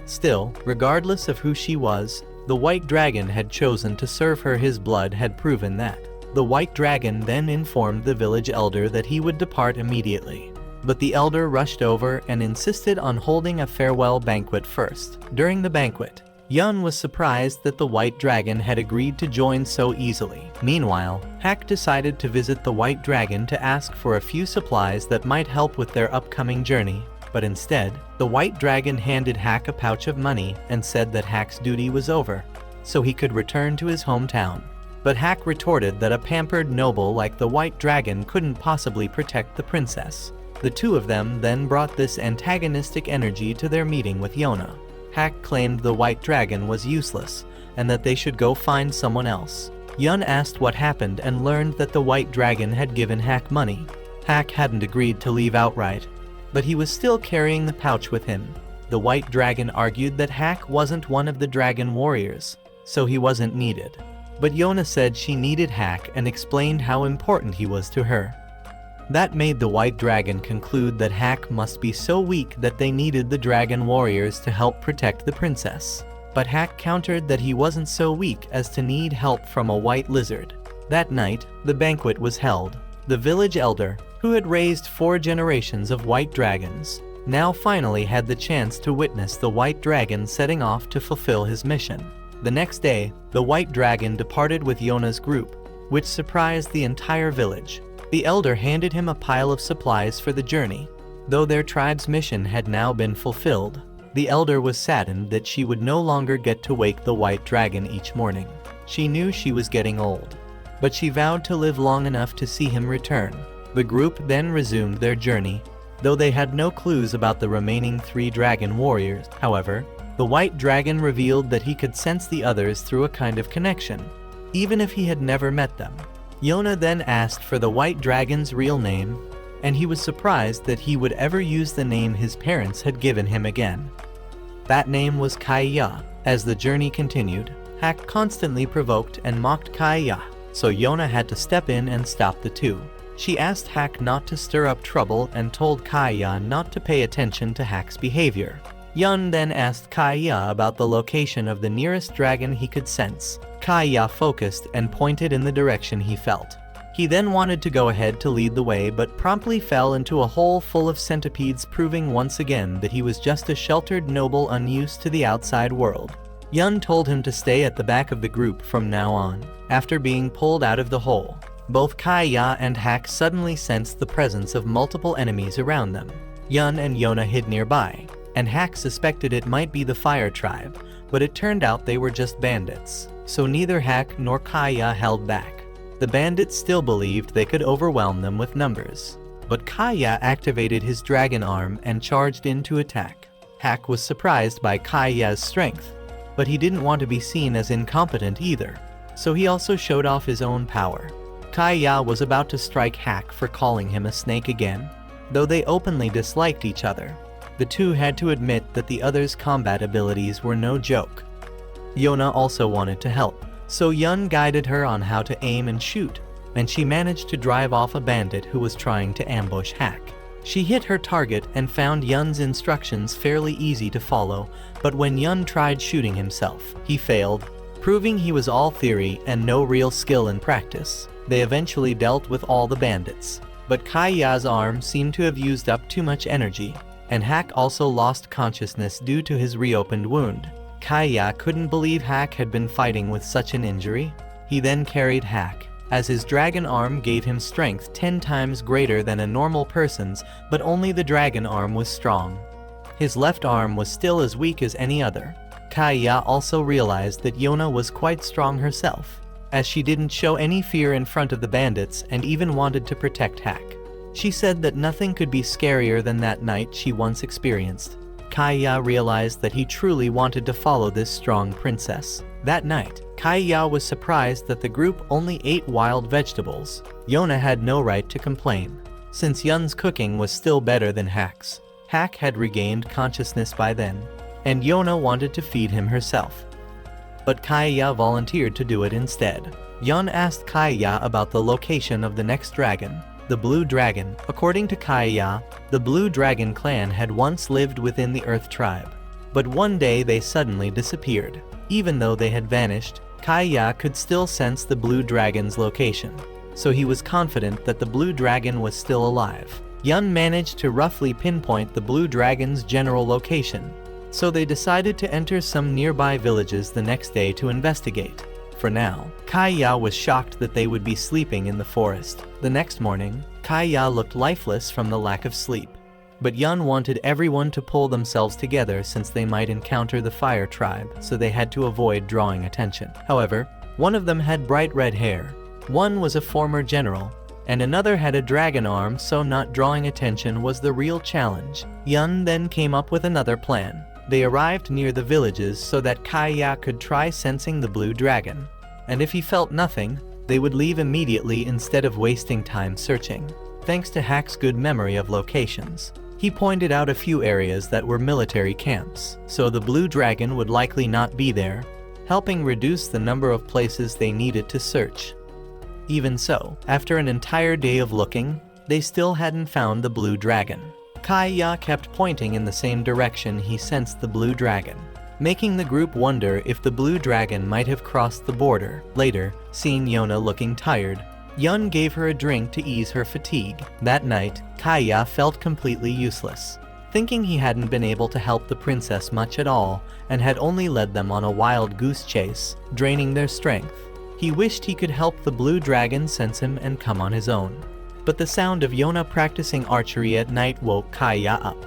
Still, regardless of who she was, the white dragon had chosen to serve her. His blood had proven that. The white dragon then informed the village elder that he would depart immediately. But the elder rushed over and insisted on holding a farewell banquet first. During the banquet, Yun was surprised that the white dragon had agreed to join so easily. Meanwhile, Hak decided to visit the white dragon to ask for a few supplies that might help with their upcoming journey. But instead, the white dragon handed Hak a pouch of money and said that Hak's duty was over, so he could return to his hometown. But Hak retorted that a pampered noble like the white dragon couldn't possibly protect the princess. The two of them then brought this antagonistic energy to their meeting with Yona. Hak claimed the white dragon was useless and that they should go find someone else. Yun asked what happened and learned that the white dragon had given Hak money. Hak hadn't agreed to leave outright, but he was still carrying the pouch with him. The white dragon argued that Hak wasn't one of the dragon warriors, so he wasn't needed. But Yona said she needed Hak and explained how important he was to her. That made the white dragon conclude that Hak must be so weak that they needed the dragon warriors to help protect the princess. But Hak countered that he wasn't so weak as to need help from a white lizard. That night, the banquet was held. The village elder, who had raised 4 generations of white dragons, now finally had the chance to witness the white dragon setting off to fulfill his mission. The next day, the white dragon departed with Yona's group, which surprised the entire village. The elder handed him a pile of supplies for the journey. Though their tribe's mission had now been fulfilled, the elder was saddened that she would no longer get to wake the white dragon each morning. She knew she was getting old, but she vowed to live long enough to see him return. The group then resumed their journey, though they had no clues about the remaining 3 dragon warriors. However, the white dragon revealed that he could sense the others through a kind of connection, even if he had never met them. Yona then asked for the white dragon's real name, and he was surprised that he would ever use the name his parents had given him again. That name was Kaiya. As the journey continued, Hak constantly provoked and mocked Kaiya, so Yona had to step in and stop the two. She asked Hack not to stir up trouble and told Kaya not to pay attention to Hack's behavior. Yun then asked Kaya about the location of the nearest dragon he could sense. Kaya focused and pointed in the direction he felt. He then wanted to go ahead to lead the way but promptly fell into a hole full of centipedes, proving once again that he was just a sheltered noble unused to the outside world. Yun told him to stay at the back of the group from now on. After being pulled out of the hole, both Kaya and Hack suddenly sensed the presence of multiple enemies around them. Yun and Yona hid nearby, and Hack suspected it might be the Fire Tribe, but it turned out they were just bandits, so neither Hack nor Kaya held back. The bandits still believed they could overwhelm them with numbers, but Kaya activated his dragon arm and charged in to attack. Hack was surprised by Kaya's strength, but he didn't want to be seen as incompetent either, so he also showed off his own power. Kaya was about to strike Hack for calling him a snake again. Though they openly disliked each other, the two had to admit that the other's combat abilities were no joke. Yona also wanted to help, so Yun guided her on how to aim and shoot, and she managed to drive off a bandit who was trying to ambush Hack. She hit her target and found Yun's instructions fairly easy to follow, but when Yun tried shooting himself, he failed, proving he was all theory and no real skill in practice. They eventually dealt with all the bandits, but Kaya's arm seemed to have used up too much energy, and Hack also lost consciousness due to his reopened wound. Kaya couldn't believe Hack had been fighting with such an injury. He then carried Hack, as his dragon arm gave him strength 10 times greater than a normal person's, but only the dragon arm was strong. His left arm was still as weak as any other. Kaya also realized that Yona was quite strong herself, as she didn't show any fear in front of the bandits and even wanted to protect Hack. She said that nothing could be scarier than that night she once experienced. Kaya realized that he truly wanted to follow this strong princess. That night, Kaya was surprised that the group only ate wild vegetables. Yona had no right to complain, since Yun's cooking was still better than Hack's. Hack had regained consciousness by then, and Yona wanted to feed him herself, but Kaya volunteered to do it instead. Yun asked Kaya about the location of the next dragon, the Blue Dragon. According to Kaya, the Blue Dragon clan had once lived within the Earth Tribe, but one day they suddenly disappeared. Even though they had vanished, Kaya could still sense the Blue Dragon's location, so he was confident that the Blue Dragon was still alive. Yun managed to roughly pinpoint the Blue Dragon's general location, so they decided to enter some nearby villages the next day to investigate. For now, Kaya was shocked that they would be sleeping in the forest. The next morning, Kaya looked lifeless from the lack of sleep, but Yun wanted everyone to pull themselves together since they might encounter the Fire Tribe, so they had to avoid drawing attention. However, one of them had bright red hair, one was a former general, and another had a dragon arm, so not drawing attention was the real challenge. Yun then came up with another plan. They arrived near the villages so that Kaya could try sensing the Blue Dragon, and if he felt nothing, they would leave immediately instead of wasting time searching. Thanks to Hack's good memory of locations, he pointed out a few areas that were military camps, so the Blue Dragon would likely not be there, helping reduce the number of places they needed to search. Even so, after an entire day of looking, they still hadn't found the Blue Dragon. Kaya kept pointing in the same direction he sensed the Blue Dragon, making the group wonder if the Blue Dragon might have crossed the border. Later, seeing Yona looking tired, Yun gave her a drink to ease her fatigue. That night, Kaya felt completely useless, thinking he hadn't been able to help the princess much at all and had only led them on a wild goose chase, draining their strength. He wished he could help the Blue Dragon sense him and come on his own. But the sound of Yona practicing archery at night woke Kaya up.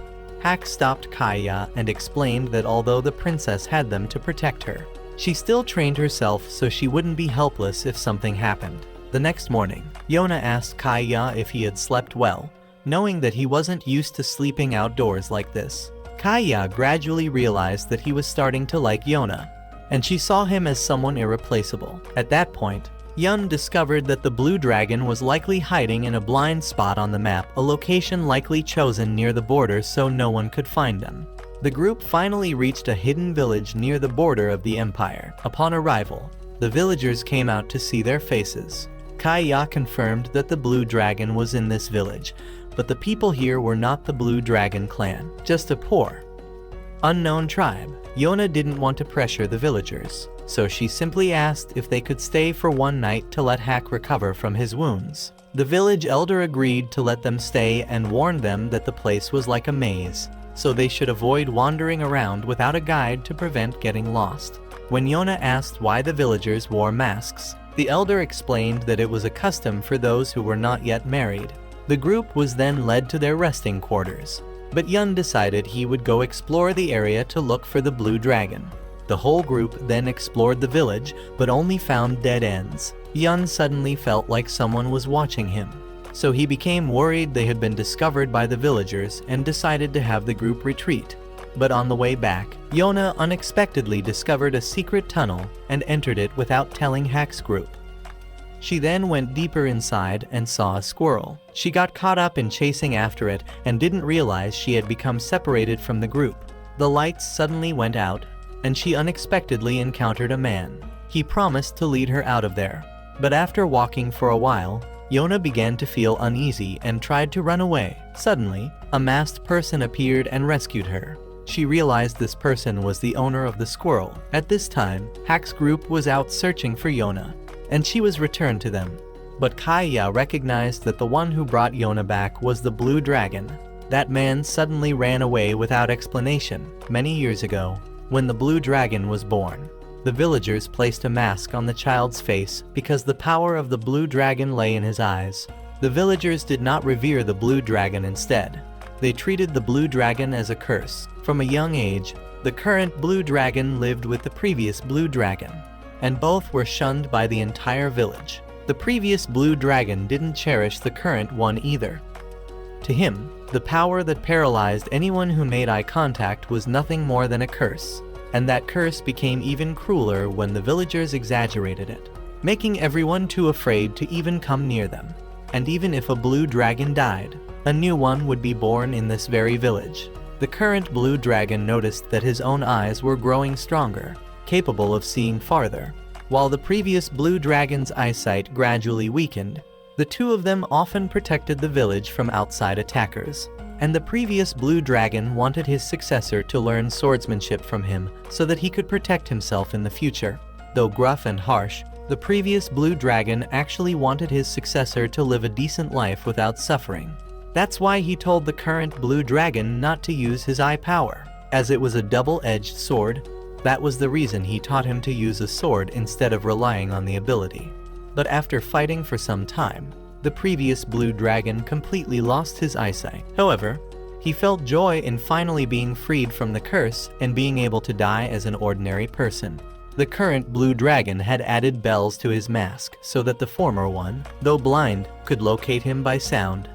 Hack stopped Kaya and explained that although the princess had them to protect her, she still trained herself so she wouldn't be helpless if something happened. The next morning, Yona asked Kaya if he had slept well, knowing that he wasn't used to sleeping outdoors like this. Kaya gradually realized that he was starting to like Yona, and she saw him as someone irreplaceable. At that point, Yun discovered that the Blue Dragon was likely hiding in a blind spot on the map, a location likely chosen near the border so no one could find them. The group finally reached a hidden village near the border of the empire. Upon arrival, the villagers came out to see their faces. Kaya confirmed that the blue dragon was in this village, but the people here were not the Blue Dragon clan, just a poor, unknown tribe. Yona didn't want to pressure the villagers, so she simply asked if they could stay for one night to let Hak recover from his wounds. The village elder agreed to let them stay and warned them that the place was like a maze, so they should avoid wandering around without a guide to prevent getting lost. When Yona asked why the villagers wore masks, the elder explained that it was a custom for those who were not yet married. The group was then led to their resting quarters, but Yun decided he would go explore the area to look for the blue dragon. The whole group then explored the village, but only found dead ends. Yun suddenly felt like someone was watching him, so he became worried they had been discovered by the villagers and decided to have the group retreat. But on the way back, Yona unexpectedly discovered a secret tunnel and entered it without telling Hak's group. She then went deeper inside and saw a squirrel. She got caught up in chasing after it and didn't realize she had become separated from the group. The lights suddenly went out, and she unexpectedly encountered a man. He promised to lead her out of there. But after walking for a while, Yona began to feel uneasy and tried to run away. Suddenly, a masked person appeared and rescued her. She realized this person was the owner of the squirrel. At this time, Hak's group was out searching for Yona, and she was returned to them. But Kaya recognized that the one who brought Yona back was the blue dragon. That man suddenly ran away without explanation. Many years ago, when the blue dragon was born, the villagers placed a mask on the child's face because the power of the blue dragon lay in his eyes. The villagers did not revere the blue dragon instead. They treated the blue dragon as a curse. From a young age, the current blue dragon lived with the previous blue dragon, and both were shunned by the entire village. The previous blue dragon didn't cherish the current one either. To him, the power that paralyzed anyone who made eye contact was nothing more than a curse, and that curse became even crueler when the villagers exaggerated it, making everyone too afraid to even come near them. And even if a blue dragon died, a new one would be born in this very village. The current blue dragon noticed that his own eyes were growing stronger, capable of seeing farther. While the previous blue dragon's eyesight gradually weakened, the two of them often protected the village from outside attackers. And the previous blue dragon wanted his successor to learn swordsmanship from him so that he could protect himself in the future. Though gruff and harsh, the previous blue dragon actually wanted his successor to live a decent life without suffering. That's why he told the current blue dragon not to use his eye power, as it was a double-edged sword. That was the reason he taught him to use a sword instead of relying on the ability. But after fighting for some time, the previous blue dragon completely lost his eyesight. However, he felt joy in finally being freed from the curse and being able to die as an ordinary person. The current blue dragon had added bells to his mask so that the former one, though blind, could locate him by sound.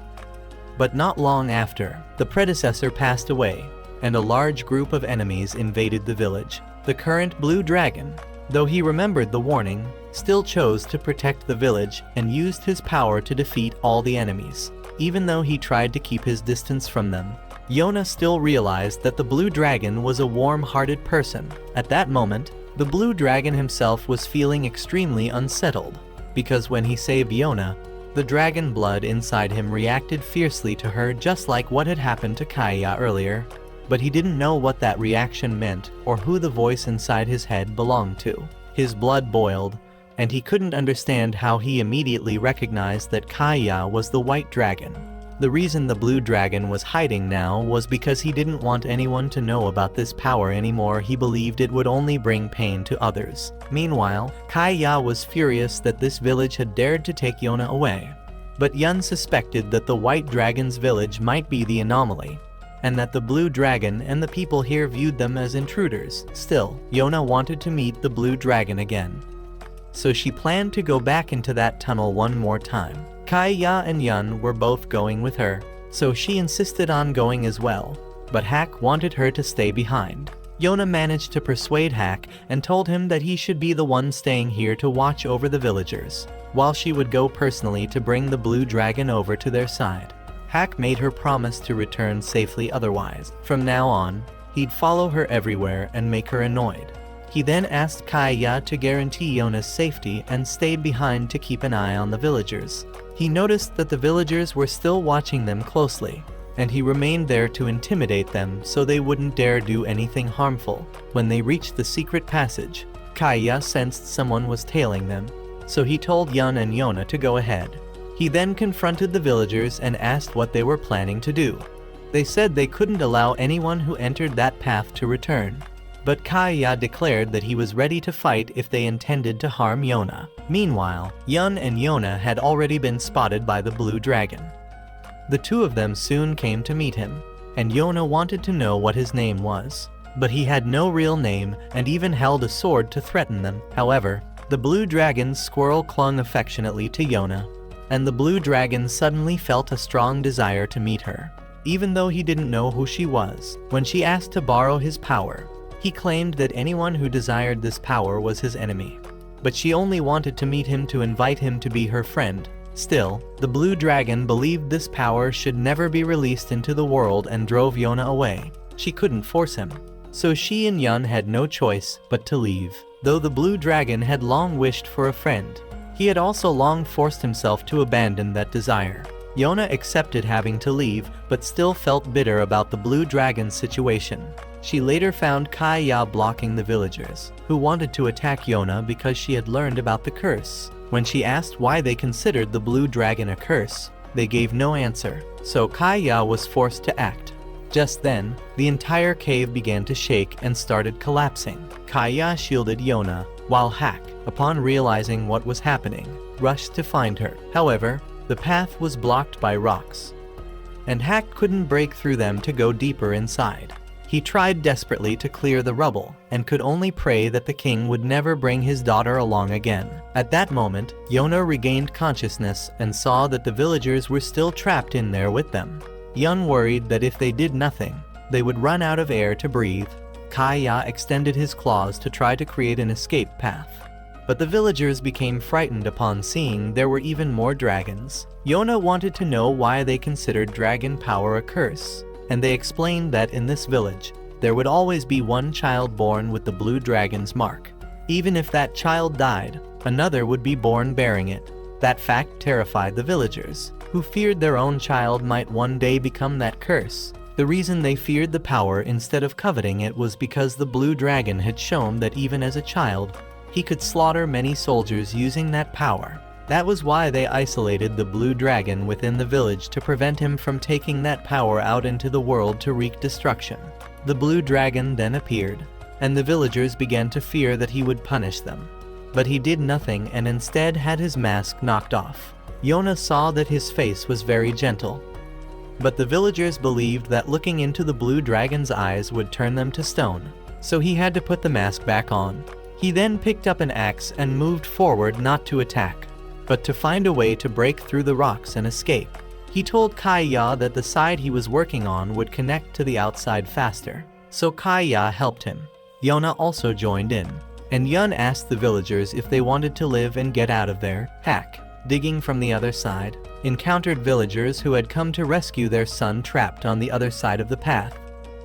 But not long after, the predecessor passed away, and a large group of enemies invaded the village. The current blue dragon, though he remembered the warning, still chose to protect the village and used his power to defeat all the enemies. Even though he tried to keep his distance from them, Yona still realized that the blue dragon was a warm-hearted person. At that moment, the blue dragon himself was feeling extremely unsettled, because when he saved Yona, the dragon blood inside him reacted fiercely to her, just like what had happened to Kaya earlier. But he didn't know what that reaction meant or who the voice inside his head belonged to. His blood boiled, and he couldn't understand how he immediately recognized that Kaya was the white dragon. The reason the blue dragon was hiding now was because he didn't want anyone to know about this power anymore. He believed it would only bring pain to others. Meanwhile, Kaya was furious that this village had dared to take Yona away. But Yun suspected that the white dragon's village might be the anomaly, and that the blue dragon and the people here viewed them as intruders. Still, Yona wanted to meet the blue dragon again, so she planned to go back into that tunnel one more time. Kaya and Yun were both going with her, so she insisted on going as well, but Hak wanted her to stay behind. Yona managed to persuade Hak and told him that he should be the one staying here to watch over the villagers, while she would go personally to bring the blue dragon over to their side. Hak made her promise to return safely otherwise. From now on, he'd follow her everywhere and make her annoyed. He then asked Kaya to guarantee Yona's safety and stayed behind to keep an eye on the villagers. He noticed that the villagers were still watching them closely, and he remained there to intimidate them so they wouldn't dare do anything harmful. When they reached the secret passage, Kaya sensed someone was tailing them, so he told Yun and Yona to go ahead. He then confronted the villagers and asked what they were planning to do. They said they couldn't allow anyone who entered that path to return, but Kaya declared that he was ready to fight if they intended to harm Yona. Meanwhile, Yun and Yona had already been spotted by the blue dragon. The two of them soon came to meet him, and Yona wanted to know what his name was, but he had no real name and even held a sword to threaten them. However, the blue dragon's squirrel clung affectionately to Yona, and the blue dragon suddenly felt a strong desire to meet her, even though he didn't know who she was. When she asked to borrow his power, he claimed that anyone who desired this power was his enemy, but she only wanted to meet him to invite him to be her friend. Still, the blue dragon believed this power should never be released into the world and drove Yona away. She couldn't force him, so she and Yun had no choice but to leave. Though the blue dragon had long wished for a friend, he had also long forced himself to abandon that desire. Yona accepted having to leave, but still felt bitter about the blue dragon's situation. She later found Kaya blocking the villagers, who wanted to attack Yona because she had learned about the curse. When she asked why they considered the blue dragon a curse, they gave no answer, so Kaya was forced to act. Just then, the entire cave began to shake and started collapsing. Kaya shielded Yona, while Hack, upon realizing what was happening, rushed to find her. However, the path was blocked by rocks, and Hack couldn't break through them to go deeper inside. He tried desperately to clear the rubble, and could only pray that the king would never bring his daughter along again. At that moment, Yona regained consciousness and saw that the villagers were still trapped in there with them. Yun worried that if they did nothing, they would run out of air to breathe. Kaya extended his claws to try to create an escape path, but the villagers became frightened upon seeing there were even more dragons. Yona wanted to know why they considered dragon power a curse, and they explained that in this village, there would always be one child born with the blue dragon's mark. Even if that child died, another would be born bearing it. That fact terrified the villagers, who feared their own child might one day become that curse. The reason they feared the power instead of coveting it was because the blue dragon had shown that even as a child, he could slaughter many soldiers using that power. That was why they isolated the blue dragon within the village to prevent him from taking that power out into the world to wreak destruction. The blue dragon then appeared, and the villagers began to fear that he would punish them. But he did nothing and instead had his mask knocked off. Yona saw that his face was very gentle, but the villagers believed that looking into the blue dragon's eyes would turn them to stone, so he had to put the mask back on. He then picked up an axe and moved forward, not to attack, but to find a way to break through the rocks and escape. He told Kaya that the side he was working on would connect to the outside faster, so Kaya helped him. Yona also joined in, and Yun asked the villagers if they wanted to live and get out of there. Hack, digging from the other side, encountered villagers who had come to rescue their son trapped on the other side of the path,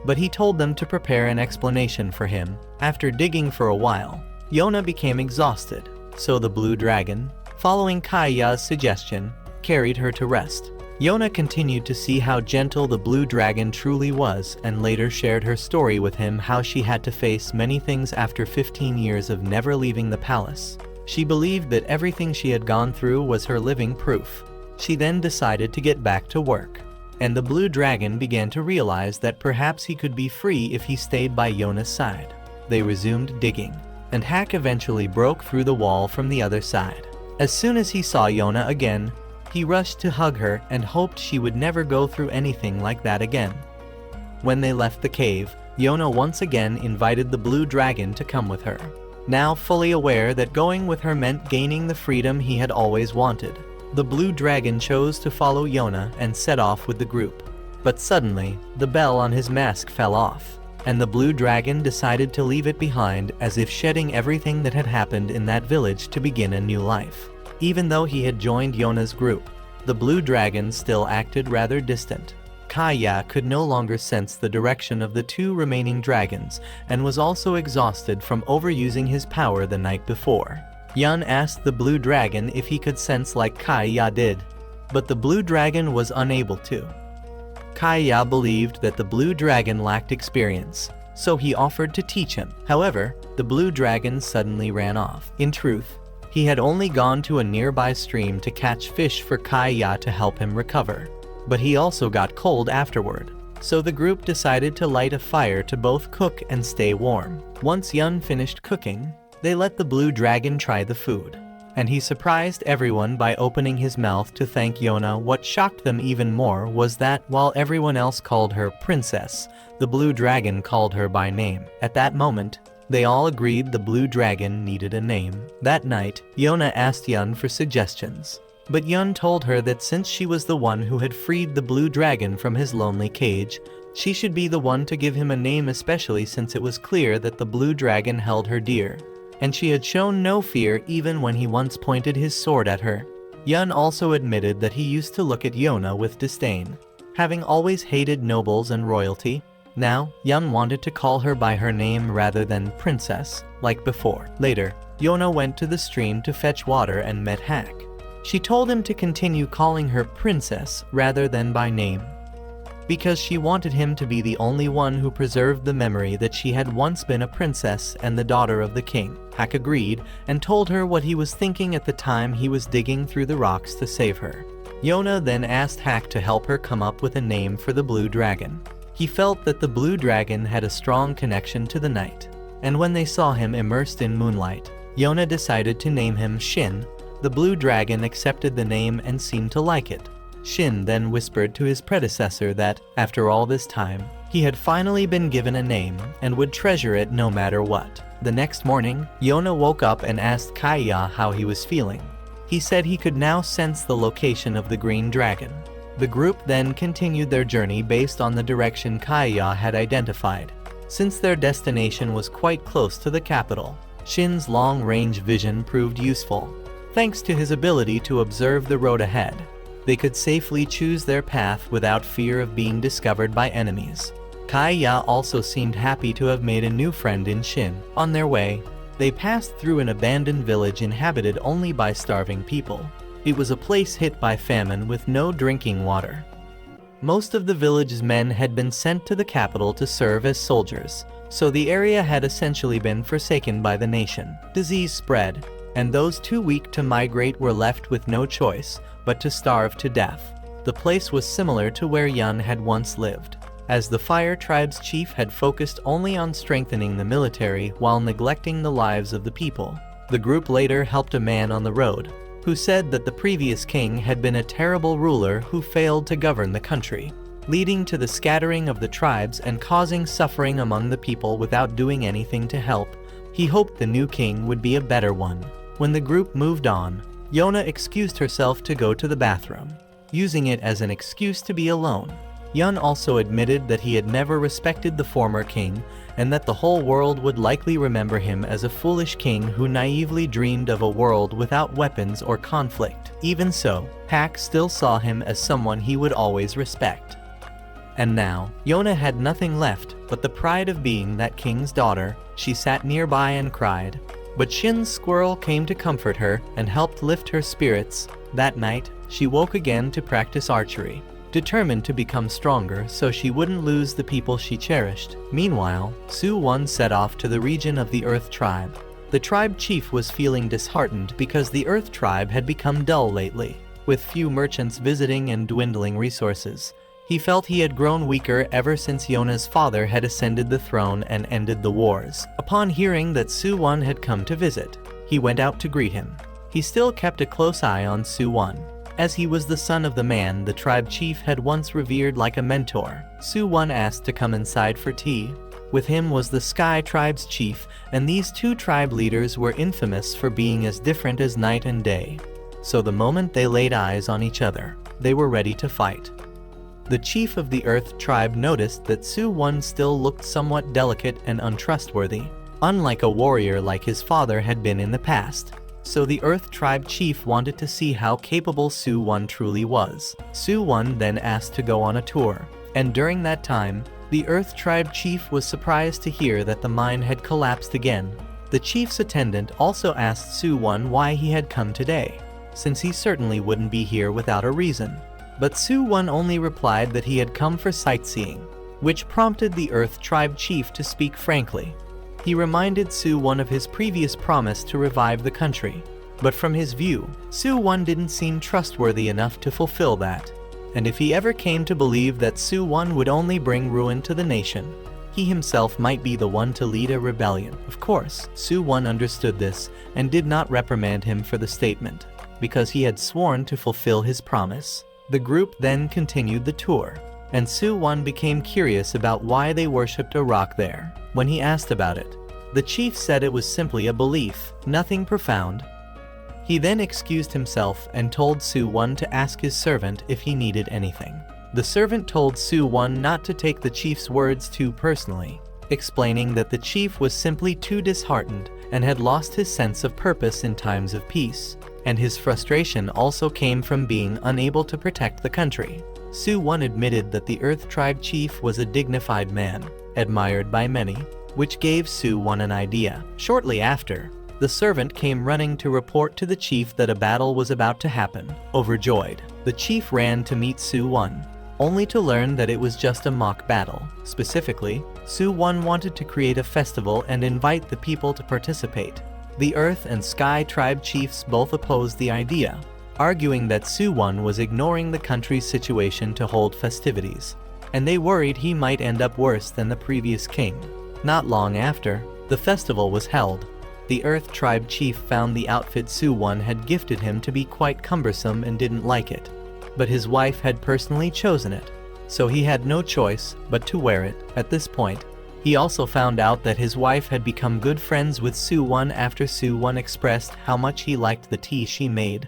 but he told them to prepare an explanation for him. After digging for a while, Yona became exhausted, so the blue dragon, following Kaya's suggestion, carried her to rest. Yona continued to see how gentle the blue dragon truly was and later shared her story with him, how she had to face many things after 15 years of never leaving the palace. She believed that everything she had gone through was her living proof. She then decided to get back to work, and the blue dragon began to realize that perhaps he could be free if he stayed by Yona's side. They resumed digging, and Hack eventually broke through the wall from the other side. As soon as he saw Yona again, he rushed to hug her and hoped she would never go through anything like that again. When they left the cave, Yona once again invited the blue dragon to come with her, now fully aware that going with her meant gaining the freedom he had always wanted. The blue dragon chose to follow Yona and set off with the group. But suddenly, the bell on his mask fell off, and the blue dragon decided to leave it behind, as if shedding everything that had happened in that village to begin a new life. Even though he had joined Yona's group, the blue dragon still acted rather distant. Kaya could no longer sense the direction of the two remaining dragons and was also exhausted from overusing his power the night before. Yun asked the blue dragon if he could sense like Kaya did, but the blue dragon was unable to. Kaya believed that the blue dragon lacked experience, so he offered to teach him. However, the blue dragon suddenly ran off. In truth, he had only gone to a nearby stream to catch fish for Kaya to help him recover, but he also got cold afterward. So the group decided to light a fire to both cook and stay warm. Once Yun finished cooking, they let the blue dragon try the food, and he surprised everyone by opening his mouth to thank Yona. What shocked them even more was that, while everyone else called her princess, the blue dragon called her by name. At that moment, they all agreed the blue dragon needed a name. That night, Yona asked Yun for suggestions, but Yun told her that since she was the one who had freed the blue dragon from his lonely cage, she should be the one to give him a name, especially since it was clear that the blue dragon held her dear, and she had shown no fear even when he once pointed his sword at her. Yun also admitted that he used to look at Yona with disdain, having always hated nobles and royalty. Now, Yun wanted to call her by her name rather than princess, like before. Later, Yona went to the stream to fetch water and met Hack. She told him to continue calling her princess rather than by name, because she wanted him to be the only one who preserved the memory that she had once been a princess and the daughter of the king. Hack agreed and told her what he was thinking at the time he was digging through the rocks to save her. Yona then asked Hack to help her come up with a name for the blue dragon. He felt that the blue dragon had a strong connection to the night, and when they saw him immersed in moonlight, Yona decided to name him Shin. The blue dragon accepted the name and seemed to like it. Shin then whispered to his predecessor that, after all this time, he had finally been given a name and would treasure it no matter what. The next morning, Yona woke up and asked Kaya how he was feeling. He said he could now sense the location of the green dragon. The group then continued their journey based on the direction Kaya had identified. Since their destination was quite close to the capital, Shin's long-range vision proved useful. Thanks to his ability to observe the road ahead, they could safely choose their path without fear of being discovered by enemies. Kaya also seemed happy to have made a new friend in Shin. On their way, they passed through an abandoned village inhabited only by starving people. It was a place hit by famine with no drinking water. Most of the village's men had been sent to the capital to serve as soldiers, so the area had essentially been forsaken by the nation. Disease spread, and those too weak to migrate were left with no choice but to starve to death. The place was similar to where Yun had once lived, as the Fire Tribe's chief had focused only on strengthening the military while neglecting the lives of the people. The group later helped a man on the road, who said that the previous king had been a terrible ruler who failed to govern the country, leading to the scattering of the tribes and causing suffering among the people without doing anything to help. He hoped the new king would be a better one. When the group moved on, Yona excused herself to go to the bathroom, using it as an excuse to be alone. Yun also admitted that he had never respected the former king and that the whole world would likely remember him as a foolish king who naively dreamed of a world without weapons or conflict. Even so, Hack still saw him as someone he would always respect. And now, Yona had nothing left but the pride of being that king's daughter. She sat nearby and cried, but Shin's squirrel came to comfort her and helped lift her spirits. That night, she woke again to practice archery, determined to become stronger so she wouldn't lose the people she cherished. Meanwhile, Su-won set off to the region of the Earth Tribe. The tribe chief was feeling disheartened because the Earth Tribe had become dull lately, with few merchants visiting and dwindling resources. He felt he had grown weaker ever since Yona's father had ascended the throne and ended the wars. Upon hearing that Su-won had come to visit, he went out to greet him. He still kept a close eye on Su-won, as he was the son of the man the tribe chief had once revered like a mentor. Su-won asked to come inside for tea. With him was the Sky Tribe's chief, and these two tribe leaders were infamous for being as different as night and day. So the moment they laid eyes on each other, they were ready to fight. The chief of the Earth Tribe noticed that Su-won still looked somewhat delicate and untrustworthy, unlike a warrior like his father had been in the past. So the Earth Tribe chief wanted to see how capable Su-won truly was. Su-won then asked to go on a tour. And during that time, the Earth Tribe chief was surprised to hear that the mine had collapsed again. The chief's attendant also asked Su-won why he had come today, since he certainly wouldn't be here without a reason. But Su-won only replied that he had come for sightseeing, which prompted the Earth Tribe chief to speak frankly. He reminded Su-won of his previous promise to revive the country, but from his view, Su-won didn't seem trustworthy enough to fulfill that. And if he ever came to believe that Su-won would only bring ruin to the nation, he himself might be the one to lead a rebellion. Of course, Su-won understood this and did not reprimand him for the statement, because he had sworn to fulfill his promise. The group then continued the tour, and Su-won became curious about why they worshipped a rock there. When he asked about it, the chief said it was simply a belief, nothing profound. He then excused himself and told Su-won to ask his servant if he needed anything. The servant told Su-won not to take the chief's words too personally, explaining that the chief was simply too disheartened and had lost his sense of purpose in times of peace, and his frustration also came from being unable to protect the country. Su-won admitted that the Earth Tribe chief was a dignified man, admired by many, which gave Su-won an idea. Shortly after, the servant came running to report to the chief that a battle was about to happen. Overjoyed, the chief ran to meet Su-won, only to learn that it was just a mock battle. Specifically, Su-won wanted to create a festival and invite the people to participate. The Earth and Sky Tribe chiefs both opposed the idea, arguing that Su-won was ignoring the country's situation to hold festivities, and they worried he might end up worse than the previous king. Not long after, the festival was held. The Earth Tribe chief found the outfit Su-won had gifted him to be quite cumbersome and didn't like it, but his wife had personally chosen it, so he had no choice but to wear it. At this point, he also found out that his wife had become good friends with Su-won after Su-won expressed how much he liked the tea she made.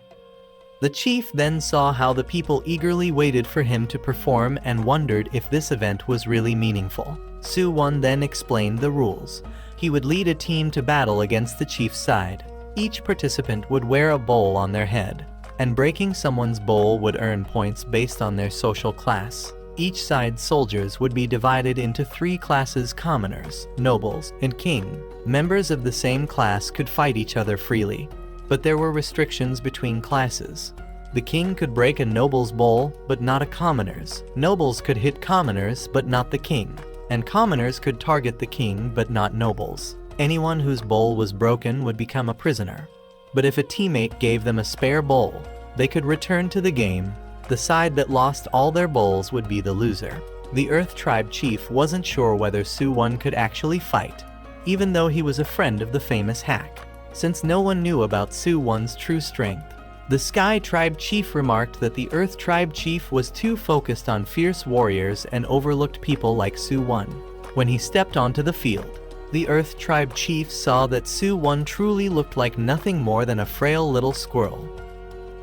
The chief then saw how the people eagerly waited for him to perform and wondered if this event was really meaningful. Su-won then explained the rules. He would lead a team to battle against the chief's side. Each participant would wear a bowl on their head, and breaking someone's bowl would earn points based on their social class. Each side's soldiers would be divided into 3 classes: commoners, nobles, and king. Members of the same class could fight each other freely, but there were restrictions between classes. The king could break a noble's bowl, but not a commoner's. Nobles could hit commoners, but not the king. And commoners could target the king, but not nobles. Anyone whose bowl was broken would become a prisoner. But if a teammate gave them a spare bowl, they could return to the game. The side that lost all their bowls would be the loser. The Earth Tribe chief wasn't sure whether Su-won could actually fight, even though he was a friend of the famous hack, since no one knew about Su-won's true strength. The Sky Tribe chief remarked that the Earth Tribe chief was too focused on fierce warriors and overlooked people like Su-won. When he stepped onto the field, the Earth Tribe chief saw that Su-won truly looked like nothing more than a frail little squirrel.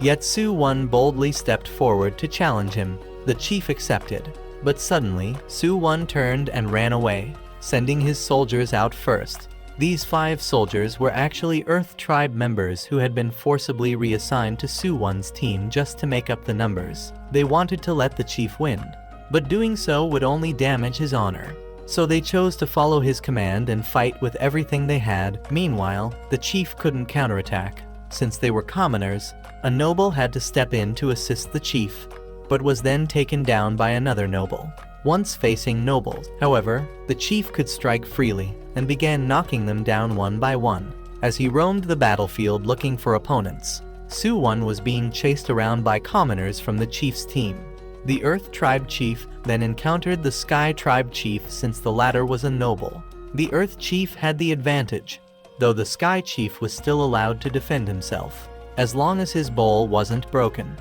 Yet Su-won boldly stepped forward to challenge him. The chief accepted, but suddenly, Su-won turned and ran away, sending his soldiers out first. These 5 soldiers were actually Earth Tribe members who had been forcibly reassigned to Su-won's team just to make up the numbers. They wanted to let the chief win, but doing so would only damage his honor. So they chose to follow his command and fight with everything they had. Meanwhile, the chief couldn't counterattack. Since they were commoners, a noble had to step in to assist the chief, but was then taken down by another noble. Once facing nobles, however, the chief could strike freely and began knocking them down one by one. As he roamed the battlefield looking for opponents, Su-won was being chased around by commoners from the chief's team. The Earth Tribe chief then encountered the Sky Tribe chief since the latter was a noble. The Earth chief had the advantage, though the Sky chief was still allowed to defend himself, as long as his bowl wasn't broken.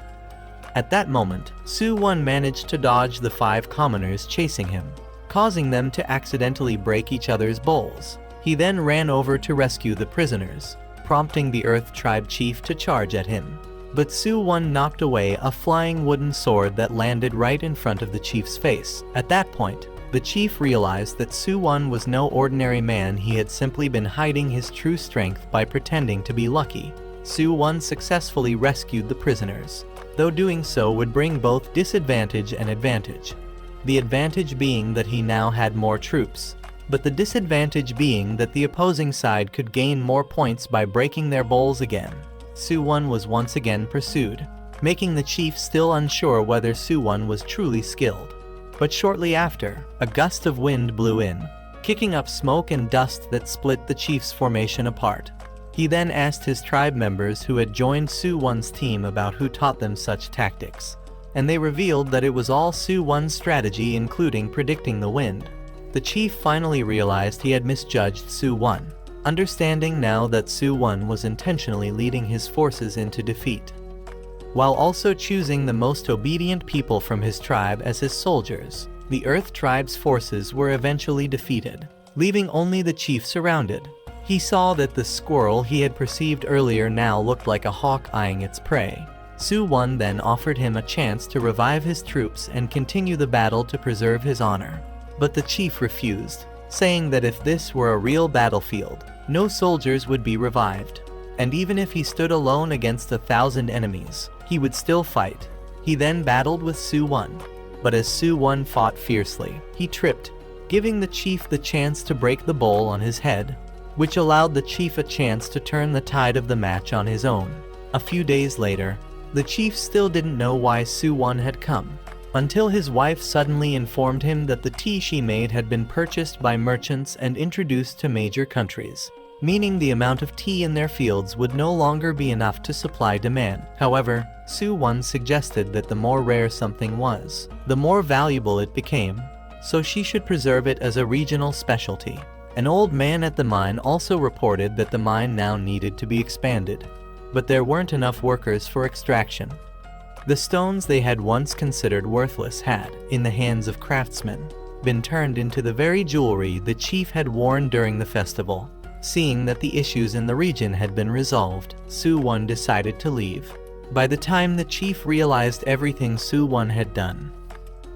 At that moment, Su-won managed to dodge the 5 commoners chasing him, causing them to accidentally break each other's bowls. He then ran over to rescue the prisoners, prompting the Earth Tribe chief to charge at him. But Su-won knocked away a flying wooden sword that landed right in front of the chief's face. At that point, the chief realized that Su-won was no ordinary man. He had simply been hiding his true strength by pretending to be lucky. Su-won successfully rescued the prisoners, though doing so would bring both disadvantage and advantage. the advantage being that he now had more troops, but the disadvantage being that the opposing side could gain more points by breaking their bowls again. Suwon was once again pursued, making the chief still unsure whether Suwon was truly skilled. But shortly after, a gust of wind blew in, kicking up smoke and dust that split the chief's formation apart. He then asked his tribe members who had joined Suwon's team about who taught them such tactics, and they revealed that it was all Suwon's strategy, including predicting the wind. The chief finally realized he had misjudged Suwon, understanding now that Suwon was intentionally leading his forces into defeat, while also choosing the most obedient people from his tribe as his soldiers. The Earth tribe's forces were eventually defeated, leaving only the chief surrounded. He saw that the squirrel he had perceived earlier now looked like a hawk eyeing its prey. Suwon then offered him a chance to revive his troops and continue the battle to preserve his honor. But the chief refused, saying that if this were a real battlefield, no soldiers would be revived, and even if he stood alone against 1,000 enemies, he would still fight. He then battled with Suwon, but as Suwon fought fiercely, he tripped, giving the chief the chance to break the bowl on his head, which allowed the chief a chance to turn the tide of the match on his own. A few days later, the chief still didn't know why Suwon had come, until his wife suddenly informed him that the tea she made had been purchased by merchants and introduced to major countries, meaning the amount of tea in their fields would no longer be enough to supply demand. However, Suwon suggested that the more rare something was, the more valuable it became, so she should preserve it as a regional specialty. An old man at the mine also reported that the mine now needed to be expanded, but there weren't enough workers for extraction. The stones they had once considered worthless had, in the hands of craftsmen, been turned into the very jewelry the chief had worn during the festival. Seeing that the issues in the region had been resolved, Suwon decided to leave. By the time the chief realized everything Suwon had done,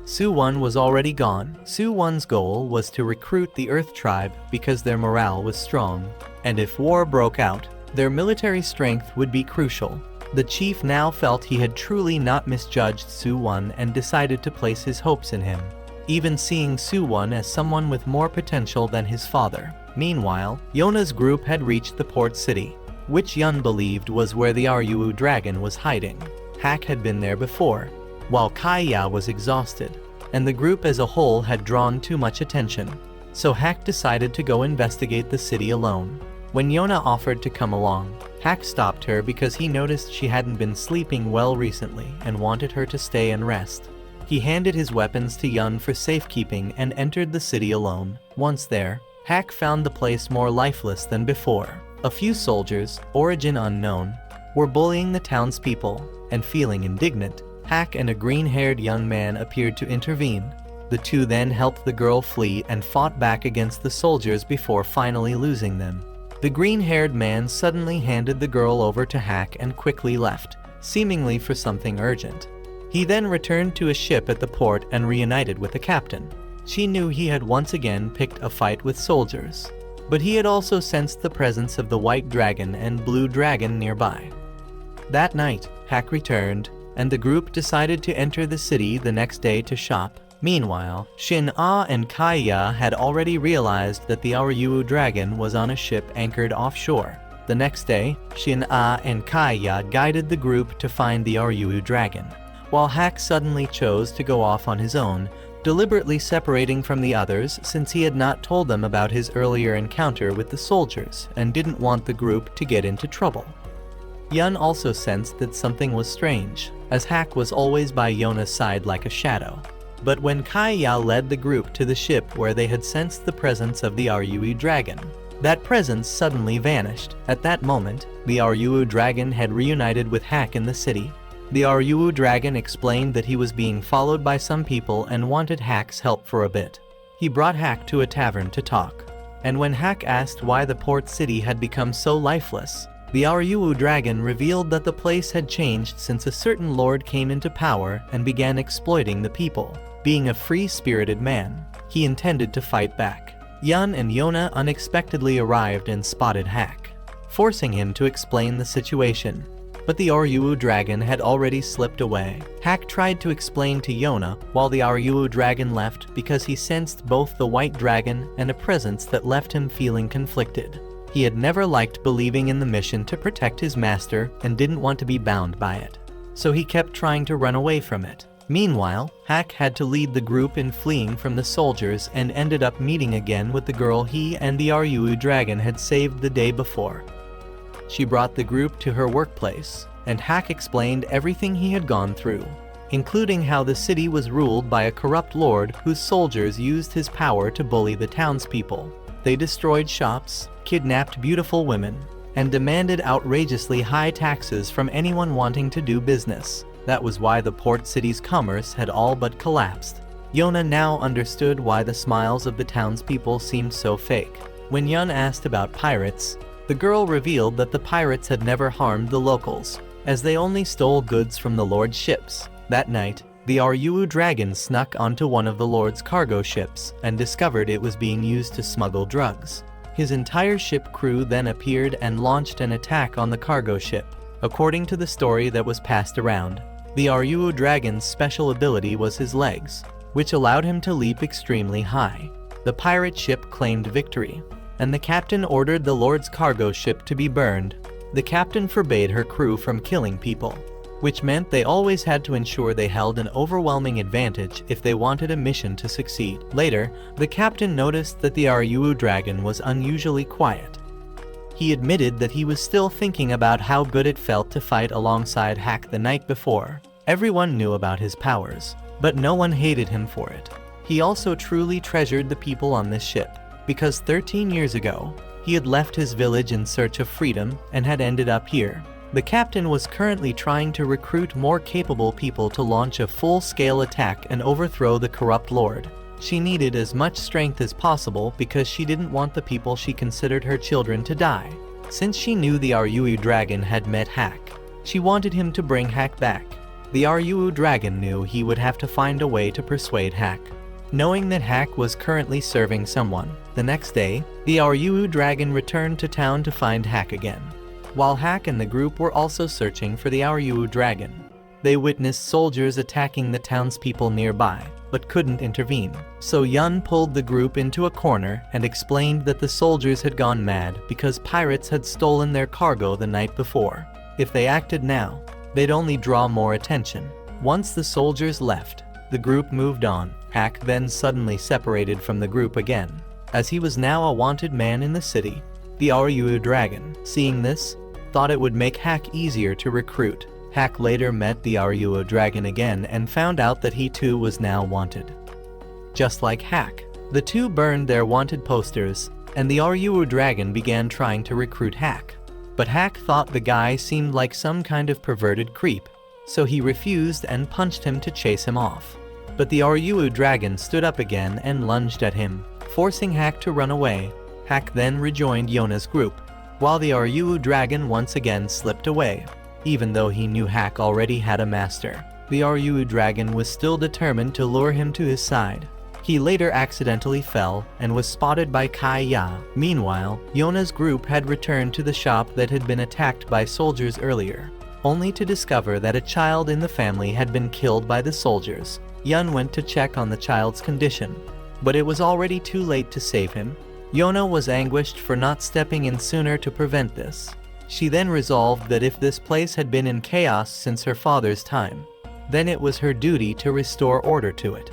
Suwon was already gone. Suwon's goal was to recruit the Earth tribe because their morale was strong, and if war broke out, their military strength would be crucial. The chief now felt he had truly not misjudged Suwon and decided to place his hopes in him, even seeing Suwon as someone with more potential than his father. Meanwhile, Yona's group had reached the port city, which Yun believed was where the Ryuu dragon was hiding. Hak had been there before, while Kaiya was exhausted, and the group as a whole had drawn too much attention, so Hak decided to go investigate the city alone. When Yona offered to come along, Hak stopped her because he noticed she hadn't been sleeping well recently and wanted her to stay and rest. He handed his weapons to Yun for safekeeping and entered the city alone. Once there, Hak found the place more lifeless than before. A few soldiers, origin unknown, were bullying the townspeople, and feeling indignant, Hak and a green-haired young man appeared to intervene. The two then helped the girl flee and fought back against the soldiers before finally losing them. The green-haired man suddenly handed the girl over to Hak and quickly left, seemingly for something urgent. He then returned to a ship at the port and reunited with the captain. She knew he had once again picked a fight with soldiers, but he had also sensed the presence of the white dragon and blue dragon nearby. That night, Hak returned, and the group decided to enter the city the next day to shop. Meanwhile, Shin-Ah and Kaiya had already realized that the Ryuu dragon was on a ship anchored offshore. The next day, Shin-Ah and Kaiya guided the group to find the Ryuu dragon, while Hak suddenly chose to go off on his own, deliberately separating from the others since he had not told them about his earlier encounter with the soldiers and didn't want the group to get into trouble. Yun also sensed that something was strange, as Hak was always by Yona's side like a shadow. But when Kaiya led the group to the ship where they had sensed the presence of the Ryuu dragon, that presence suddenly vanished. At that moment, the Ryuu dragon had reunited with Hak in the city. The Ryuu dragon explained that he was being followed by some people and wanted Hak's help for a bit. He brought Hak to a tavern to talk, and when Hak asked why the port city had become so lifeless, the Ryuu dragon revealed that the place had changed since a certain lord came into power and began exploiting the people. Being a free-spirited man, he intended to fight back. Yun and Yona unexpectedly arrived and spotted Hak, forcing him to explain the situation. but the Ryuu dragon had already slipped away. Hack tried to explain to Yona while the Ryuu dragon left because he sensed both the white dragon and a presence that left him feeling conflicted. He had never liked believing in the mission to protect his master and didn't want to be bound by it. So he kept trying to run away from it. Meanwhile, Hack had to lead the group in fleeing from the soldiers and ended up meeting again with the girl he and the Ryuu dragon had saved the day before. She brought the group to her workplace, and Hack explained everything he had gone through, including how the city was ruled by a corrupt lord whose soldiers used his power to bully the townspeople. They destroyed shops, kidnapped beautiful women, and demanded outrageously high taxes from anyone wanting to do business. That was why the port city's commerce had all but collapsed. Yona now understood why the smiles of the townspeople seemed so fake. When Yun asked about pirates, the girl revealed that the pirates had never harmed the locals, as they only stole goods from the lord's ships. That night, the Ryuu dragon snuck onto one of the lord's cargo ships and discovered it was being used to smuggle drugs. His entire ship crew then appeared and launched an attack on the cargo ship. According to the story that was passed around, the Ryuu dragon's special ability was his legs, which allowed him to leap extremely high. The pirate ship claimed victory, and the captain ordered the lord's cargo ship to be burned. The captain forbade her crew from killing people, which meant they always had to ensure they held an overwhelming advantage if they wanted a mission to succeed. Later, the captain noticed that the Ryuu dragon was unusually quiet. He admitted that he was still thinking about how good it felt to fight alongside Hack the night before. Everyone knew about his powers, but no one hated him for it. He also truly treasured the people on this ship, because 13 years ago, he had left his village in search of freedom and had ended up here. The captain was currently trying to recruit more capable people to launch a full-scale attack and overthrow the corrupt lord. She needed as much strength as possible because she didn't want the people she considered her children to die. Since she knew the Ryuu dragon had met Hack, she wanted him to bring Hack back. The Ryuu dragon knew he would have to find a way to persuade Hack. Knowing that Hack was currently serving someone, the next day, the Ryuu dragon returned to town to find Hack again. While Hack and the group were also searching for the Ryuu dragon, they witnessed soldiers attacking the townspeople nearby, but couldn't intervene. So Yun pulled the group into a corner and explained that the soldiers had gone mad because pirates had stolen their cargo the night before. If they acted now, they'd only draw more attention. Once the soldiers left, the group moved on. Hack then suddenly separated from the group again, as he was now a wanted man in the city. The Ryuu dragon, seeing this, thought it would make Hack easier to recruit. Hack later met the Ryuu dragon again and found out that he too was now wanted. Just like Hack, the two burned their wanted posters, and the Ryuu dragon began trying to recruit Hack. But Hack thought the guy seemed like some kind of perverted creep, so he refused and punched him to chase him off. But the Ryuu dragon stood up again and lunged at him, forcing Hack to run away. Hack then rejoined Yona's group, while the Ryuu dragon once again slipped away. Even though he knew Hack already had a master, the Ryuu dragon was still determined to lure him to his side. He later accidentally fell and was spotted by Kai Ya. Meanwhile, Yona's group had returned to the shop that had been attacked by soldiers earlier, only to discover that a child in the family had been killed by the soldiers. Yun went to check on the child's condition, but it was already too late to save him. Yona was anguished for not stepping in sooner to prevent this. She then resolved that if this place had been in chaos since her father's time, then it was her duty to restore order to it.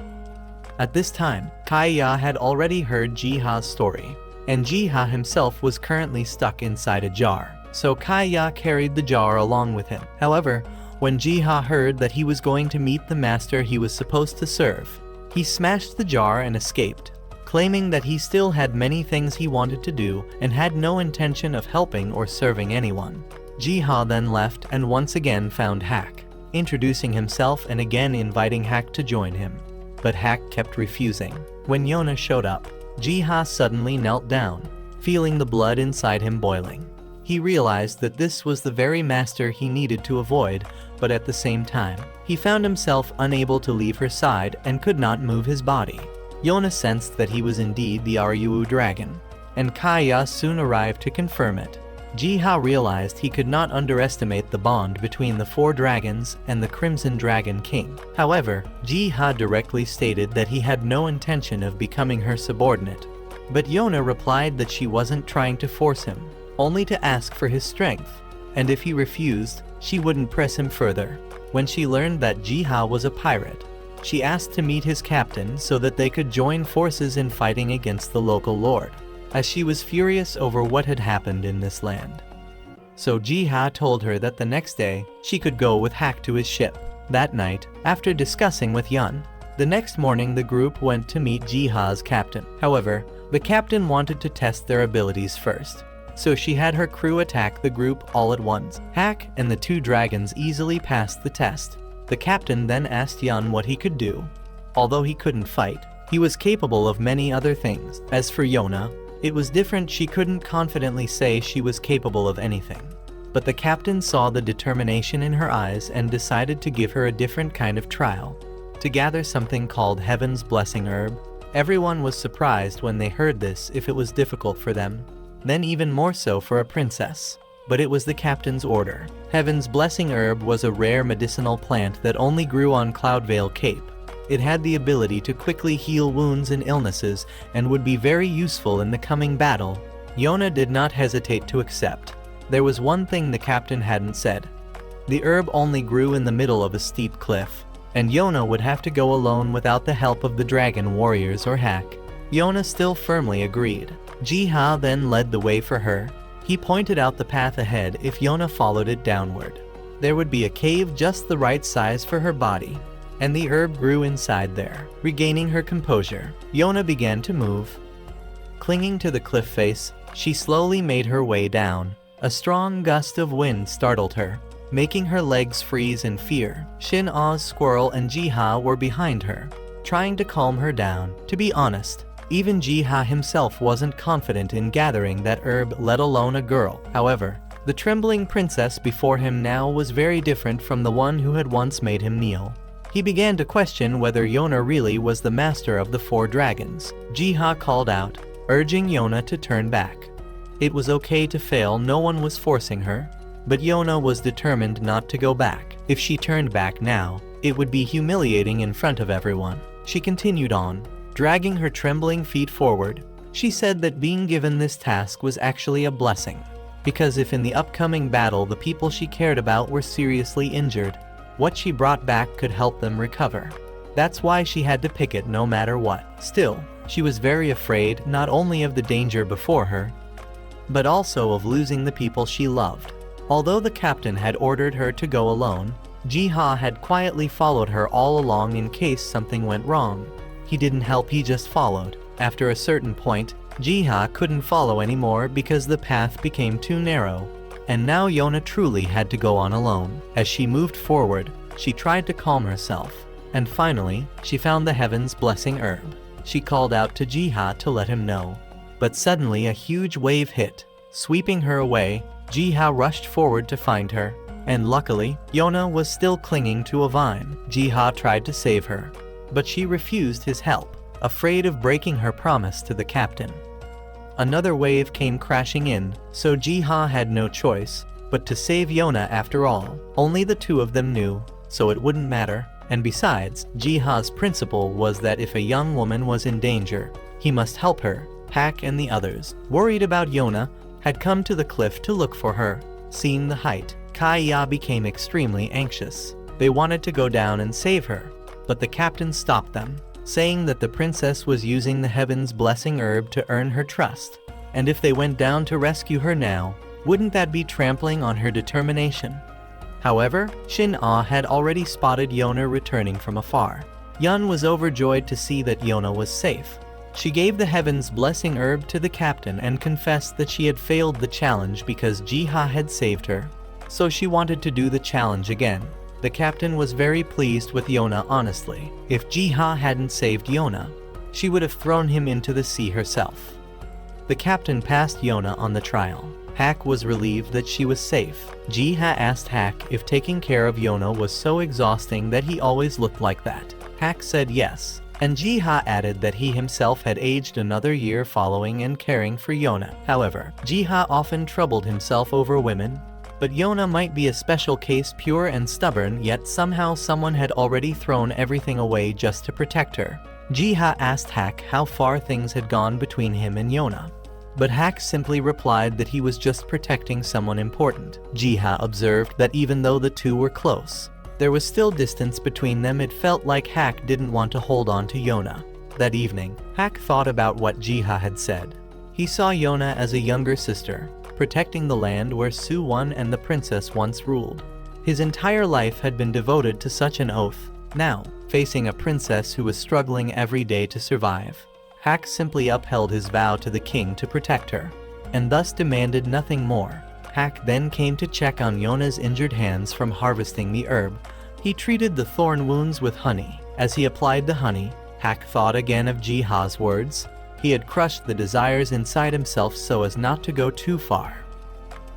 At this time, Kai Ya had already heard Jiha's story, and Jiha himself was currently stuck inside a jar, so Kai Ya carried the jar along with him. However, when Jiha heard that he was going to meet the master he was supposed to serve, he smashed the jar and escaped, claiming that he still had many things he wanted to do and had no intention of helping or serving anyone. Jiha then left and once again found Hack, introducing himself and again inviting Hack to join him. But Hack kept refusing. When Yona showed up, Jiha suddenly knelt down, feeling the blood inside him boiling. He realized that this was the very master he needed to avoid, but at the same time, he found himself unable to leave her side and could not move his body. Yona sensed that he was indeed the Ryuu dragon, and Kai Ya soon arrived to confirm it. Ji-ha realized he could not underestimate the bond between the 4 dragons and the Crimson Dragon King. However, Ji-ha directly stated that he had no intention of becoming her subordinate. But Yona replied that she wasn't trying to force him, only to ask for his strength, and if he refused, she wouldn't press him further. When she learned that Ji-ha was a pirate, she asked to meet his captain so that they could join forces in fighting against the local lord, as she was furious over what had happened in this land. So Ji-ha told her that the next day, she could go with Hak to his ship. That night, after discussing with Yun, the next morning the group went to meet Ji-ha's captain. However, the captain wanted to test their abilities first, so she had her crew attack the group all at once. Hak and the 2 dragons easily passed the test. The captain then asked Yun what he could do. Although he couldn't fight, he was capable of many other things. As for Yona, it was different. She couldn't confidently say she was capable of anything. But the captain saw the determination in her eyes and decided to give her a different kind of trial, to gather something called Heaven's Blessing Herb. Everyone was surprised when they heard this if it was difficult for them, then even more so for a princess. But it was the captain's order. Heaven's Blessing Herb was a rare medicinal plant that only grew on Cloudvale Cape. It had the ability to quickly heal wounds and illnesses and would be very useful in the coming battle. Yona did not hesitate to accept. There was one thing the captain hadn't said. The herb only grew in the middle of a steep cliff, and Yona would have to go alone without the help of the dragon warriors or Hak. Yona still firmly agreed. Ji-ha then led the way for her. He pointed out the path ahead if Yona followed it downward. There would be a cave just the right size for her body, and the herb grew inside there. Regaining her composure, Yona began to move. Clinging to the cliff face, she slowly made her way down. A strong gust of wind startled her, making her legs freeze in fear. Shin-Ah's squirrel and Ji-ha were behind her, trying to calm her down. To be honest, even Ji-ha himself wasn't confident in gathering that herb, let alone a girl. However, the trembling princess before him now was very different from the one who had once made him kneel. He began to question whether Yona really was the master of the 4 dragons. Ji-ha called out, urging Yona to turn back. It was okay to fail, no one was forcing her, but Yona was determined not to go back. If she turned back now, it would be humiliating in front of everyone. She continued on, dragging her trembling feet forward. She said that being given this task was actually a blessing, because if in the upcoming battle the people she cared about were seriously injured, what she brought back could help them recover. That's why she had to pick it no matter what. Still, she was very afraid not only of the danger before her, but also of losing the people she loved. Although the captain had ordered her to go alone, Ji-ha had quietly followed her all along in case something went wrong. He didn't help, he just followed. After a certain point, Ji-ha couldn't follow anymore because the path became too narrow, and now Yona truly had to go on alone. As she moved forward, she tried to calm herself, and finally, she found the Heaven's Blessing Herb. She called out to Ji-ha to let him know. But suddenly a huge wave hit, sweeping her away. Ji-ha rushed forward to find her, and luckily, Yona was still clinging to a vine. Ji-ha tried to save her, but she refused his help, afraid of breaking her promise to the captain. Another wave came crashing in, so Ji-ha had no choice but to save Yona after all. Only the 2 of them knew, so it wouldn't matter, and besides, Ji-ha's principle was that if a young woman was in danger, he must help her. Hak and the others, worried about Yona, had come to the cliff to look for her. Seeing the height, Kai-ya became extremely anxious. They wanted to go down and save her, but the captain stopped them, saying that the princess was using the Heaven's Blessing Herb to earn her trust, and if they went down to rescue her now, wouldn't that be trampling on her determination? However, Shin-Ah had already spotted Yona returning from afar. Yun was overjoyed to see that Yona was safe. She gave the Heaven's Blessing Herb to the captain and confessed that she had failed the challenge because Ji-ha had saved her, so she wanted to do the challenge again. The captain was very pleased with Yona. Honestly, if Ji-ha hadn't saved Yona, she would have thrown him into the sea herself. The captain passed Yona on the trial. Hak was relieved that she was safe. Ji-ha asked Hak if taking care of Yona was so exhausting that he always looked like that. Hak said yes, And Jiha added that he himself had aged another year following and caring for Yona. However, Jiha often troubled himself over women, but Yona might be a special case, pure and stubborn, yet somehow someone had already thrown everything away just to protect her. Jiha asked Hak how far things had gone between him and Yona, but Hak simply replied that he was just protecting someone important. Jiha observed that even though the two were close, there was still distance between them. It felt like Hak didn't want to hold on to Yona. That evening, Hak thought about what Jiha had said. He saw Yona as a younger sister, protecting the land where Su-won and the princess once ruled. His entire life had been devoted to such an oath. Now, facing a princess who was struggling every day to survive, Hak simply upheld his vow to the king to protect her, and thus demanded nothing more. Hak then came to check on Yona's injured hands from harvesting the herb. He treated the thorn wounds with honey. As he applied the honey, Hak thought again of Jiha's words. He had crushed the desires inside himself so as not to go too far.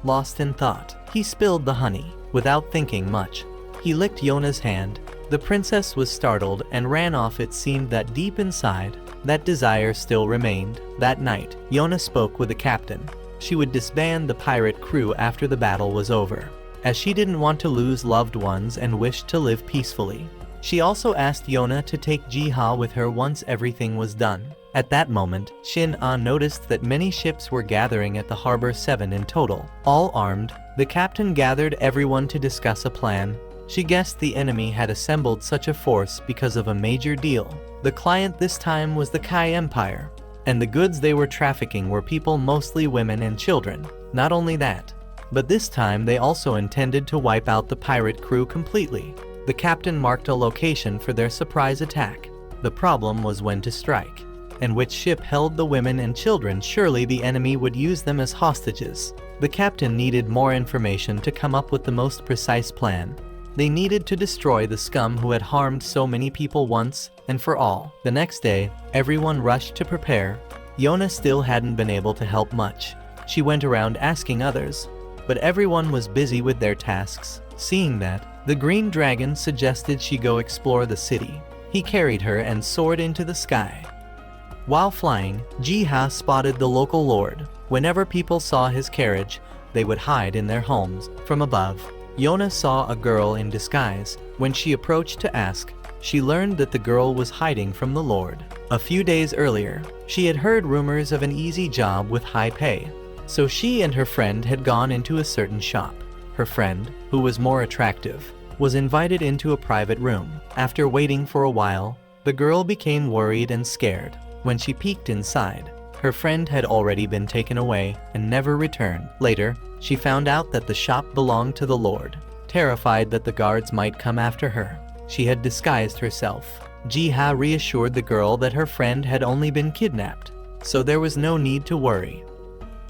Lost in thought, he spilled the honey. Without thinking much, he licked Yona's hand. The princess was startled and ran off. It seemed that deep inside, that desire still remained. That night, Yona spoke with the captain. She would disband the pirate crew after the battle was over, as she didn't want to lose loved ones and wished to live peacefully. She also asked Yona to take Jiha with her once everything was done. At that moment, Shin-ah noticed that many ships were gathering at the harbor, 7 in total, all armed. The captain gathered everyone to discuss a plan. She guessed the enemy had assembled such a force because of a major deal. The client this time was the Kai Empire, and the goods they were trafficking were people, mostly women and children. Not only that, but this time they also intended to wipe out the pirate crew completely. The captain marked a location for their surprise attack. The problem was when to strike, and which ship held the women and children. Surely the enemy would use them as hostages. The captain needed more information to come up with the most precise plan. They needed to destroy the scum who had harmed so many people once and for all. The next day, everyone rushed to prepare. Yona still hadn't been able to help much. She went around asking others, but everyone was busy with their tasks. Seeing that, the green dragon suggested she go explore the city. He carried her and soared into the sky. While flying, Jiha spotted the local lord. Whenever people saw his carriage, they would hide in their homes. From above, Yona saw a girl in disguise. When she approached to ask, she learned that the girl was hiding from the lord. A few days earlier, she had heard rumors of an easy job with high pay. So she and her friend had gone into a certain shop. Her friend, who was more attractive, was invited into a private room. After waiting for a while, the girl became worried and scared. When she peeked inside, her friend had already been taken away and never returned. Later, she found out that the shop belonged to the lord. Terrified that the guards might come after her, she had disguised herself. Jiha reassured the girl that her friend had only been kidnapped, so there was no need to worry.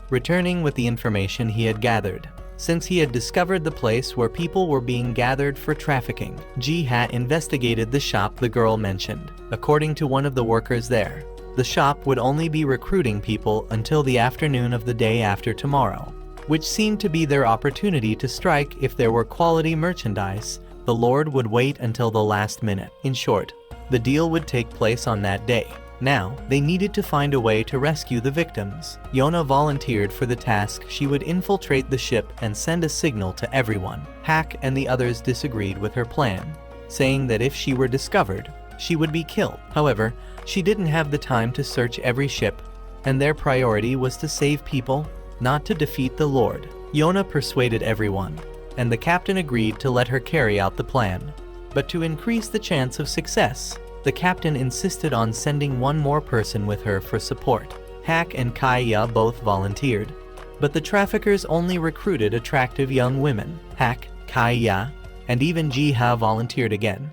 Returning with the information he had gathered, since he had discovered the place where people were being gathered for trafficking, Jiha investigated the shop the girl mentioned. According to one of the workers there, the shop would only be recruiting people until the afternoon of the day after tomorrow, which seemed to be their opportunity to strike. If there were quality merchandise, the lord would wait until the last minute. In short, the deal would take place on that day. Now, they needed to find a way to rescue the victims. Yona volunteered for the task. She would infiltrate the ship and send a signal to everyone. Hak and the others disagreed with her plan, saying that if she were discovered, she would be killed. However, she didn't have the time to search every ship, and their priority was to save people, not to defeat the lord. Yona persuaded everyone, and the captain agreed to let her carry out the plan. But to increase the chance of success, the captain insisted on sending one more person with her for support. Hak and Kaya both volunteered, but the traffickers only recruited attractive young women. Hak, Kaya, and even Jiha volunteered again,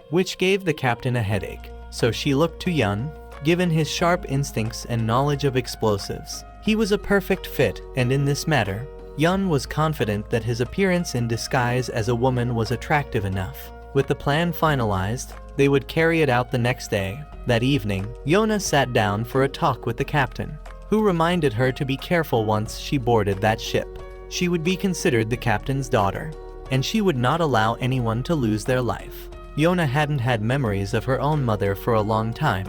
which gave the captain a headache. So she looked to Yun, given his sharp instincts and knowledge of explosives. He was a perfect fit, and in this matter, Yun was confident that his appearance in disguise as a woman was attractive enough. With the plan finalized, they would carry it out the next day. That evening, Yona sat down for a talk with the captain, who reminded her to be careful once she boarded that ship. She would be considered the captain's daughter, and she would not allow anyone to lose their life. Yona hadn't had memories of her own mother for a long time.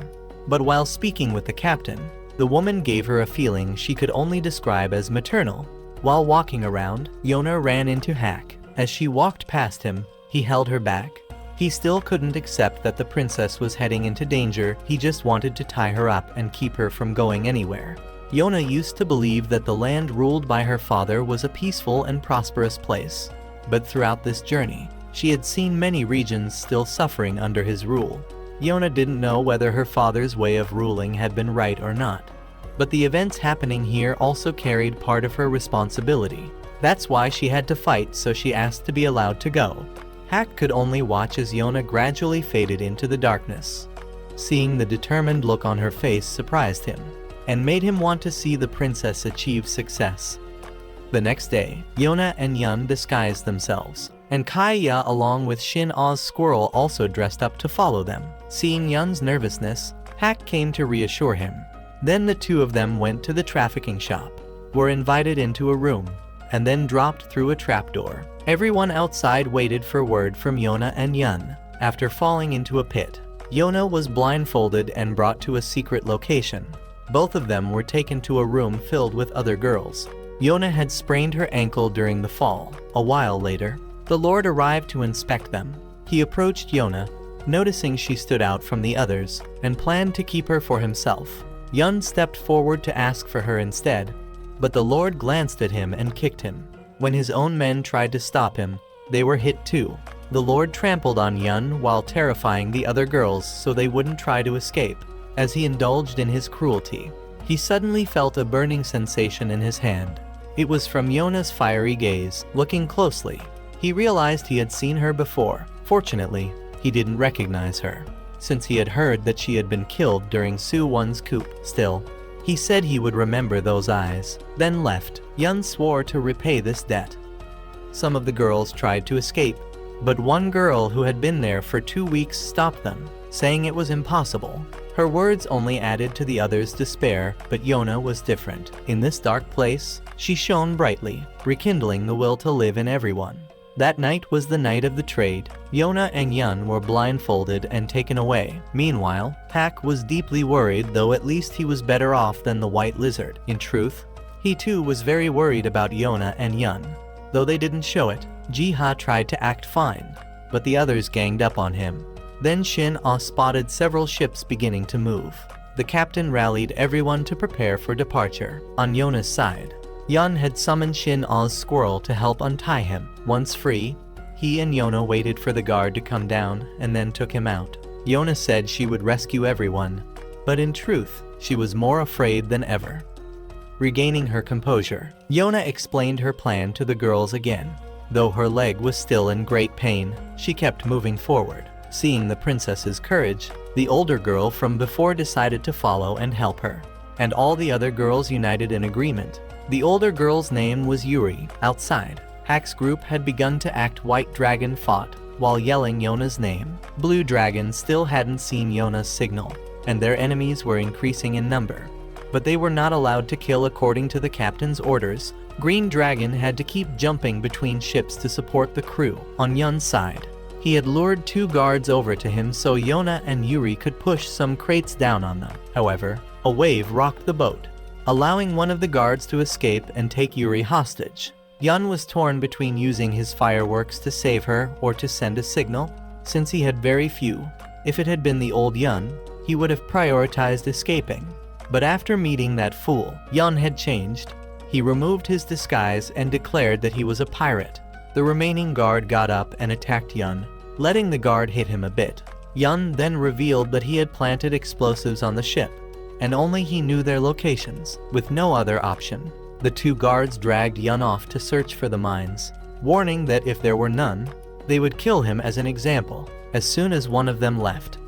But while speaking with the captain, the woman gave her a feeling she could only describe as maternal. While walking around, Yona ran into Hack. As she walked past him, he held her back. He still couldn't accept that the princess was heading into danger. He just wanted to tie her up and keep her from going anywhere. Yona used to believe that the land ruled by her father was a peaceful and prosperous place. But throughout this journey, she had seen many regions still suffering under his rule. Yona didn't know whether her father's way of ruling had been right or not. But the events happening here also carried part of her responsibility. That's why she had to fight, so she asked to be allowed to go. Hack could only watch as Yona gradually faded into the darkness. Seeing the determined look on her face surprised him, and made him want to see the princess achieve success. The next day, Yona and Yun disguised themselves, and Kaya along with Shin Ah's squirrel also dressed up to follow them. Seeing Yun's nervousness, Hack came to reassure him. Then the two of them went to the trafficking shop, were invited into a room, and then dropped through a trapdoor. Everyone outside waited for word from Yona and Yun. After falling into a pit, Yona was blindfolded and brought to a secret location. Both of them were taken to a room filled with other girls. Yona had sprained her ankle during the fall. A while later, the Lord arrived to inspect them. He approached Yona, noticing she stood out from the others, and planned to keep her for himself. Yun stepped forward to ask for her instead, but the Lord glanced at him and kicked him. When his own men tried to stop him, they were hit too. The Lord trampled on Yun while terrifying the other girls so they wouldn't try to escape. As he indulged in his cruelty, he suddenly felt a burning sensation in his hand. It was from Yona's fiery gaze. Looking closely, he realized he had seen her before. Fortunately, he didn't recognize her, since he had heard that she had been killed during Su-won's coup. Still, he said he would remember those eyes, then left. Yun swore to repay this debt. Some of the girls tried to escape, but one girl who had been there for 2 weeks stopped them, saying it was impossible. Her words only added to the others' despair, but Yona was different. In this dark place, she shone brightly, rekindling the will to live in everyone. That night was the night of the trade. Yona and Yun were blindfolded and taken away. Meanwhile, Hack was deeply worried, though at least he was better off than the white lizard. In truth, he too was very worried about Yona and Yun. Though they didn't show it, Jiha tried to act fine, but the others ganged up on him. Then Shin Ah spotted several ships beginning to move. The captain rallied everyone to prepare for departure. On Yona's side, Yun had summoned Shin Ah's squirrel to help untie him. Once free, he and Yona waited for the guard to come down and then took him out. Yona said she would rescue everyone, but in truth, she was more afraid than ever. Regaining her composure, Yona explained her plan to the girls again. Though her leg was still in great pain, she kept moving forward. Seeing the princess's courage, the older girl from before decided to follow and help her, and all the other girls united in agreement. The older girl's name was Yuri. Outside, Hack's group had begun to act. White Dragon fought, while yelling Yona's name. Blue Dragon still hadn't seen Yona's signal, and their enemies were increasing in number. But they were not allowed to kill according to the captain's orders. Green Dragon had to keep jumping between ships to support the crew. On Yun's side, he had lured 2 guards over to him so Yona and Yuri could push some crates down on them. However, a wave rocked the boat, allowing one of the guards to escape and take Yuri hostage. Yun was torn between using his fireworks to save her or to send a signal, since he had very few. If it had been the old Yun, he would have prioritized escaping. But after meeting that fool, Yun had changed. He removed his disguise and declared that he was a pirate. The remaining guard got up and attacked Yun, letting the guard hit him a bit. Yun then revealed that he had planted explosives on the ship, and only he knew their locations. With no other option, the 2 guards dragged Yun off to search for the mines, warning that if there were none, they would kill him as an example. As soon as one of them left,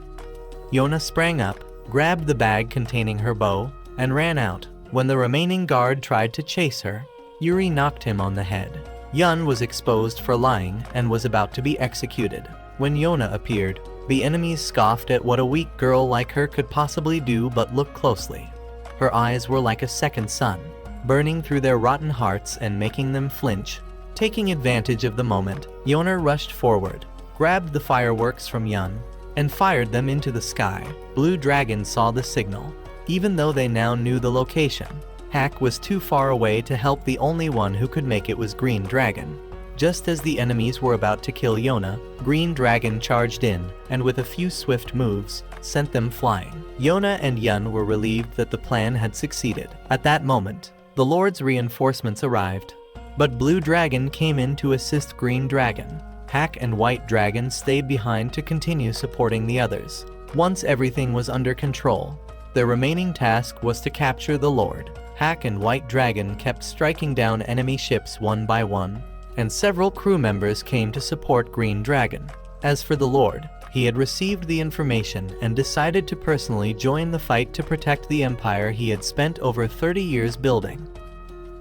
Yona sprang up, grabbed the bag containing her bow, and ran out. When the remaining guard tried to chase her, Yuri knocked him on the head. Yun was exposed for lying and was about to be executed. When Yona appeared, the enemies scoffed at what a weak girl like her could possibly do, but looked closely. Her eyes were like a second sun, burning through their rotten hearts and making them flinch. Taking advantage of the moment, Yona rushed forward, grabbed the fireworks from Yun, and fired them into the sky. Blue Dragon saw the signal. Even though they now knew the location, Hack was too far away to help. The only one who could make it was Green Dragon. Just as the enemies were about to kill Yona, Green Dragon charged in, and with a few swift moves, sent them flying. Yona and Yun were relieved that the plan had succeeded. At that moment, the Lord's reinforcements arrived. But Blue Dragon came in to assist Green Dragon. Hack and White Dragon stayed behind to continue supporting the others. Once everything was under control, their remaining task was to capture the Lord. Hack and White Dragon kept striking down enemy ships one by one, and several crew members came to support Green Dragon. As for the Lord, he had received the information and decided to personally join the fight to protect the empire he had spent over 30 years building.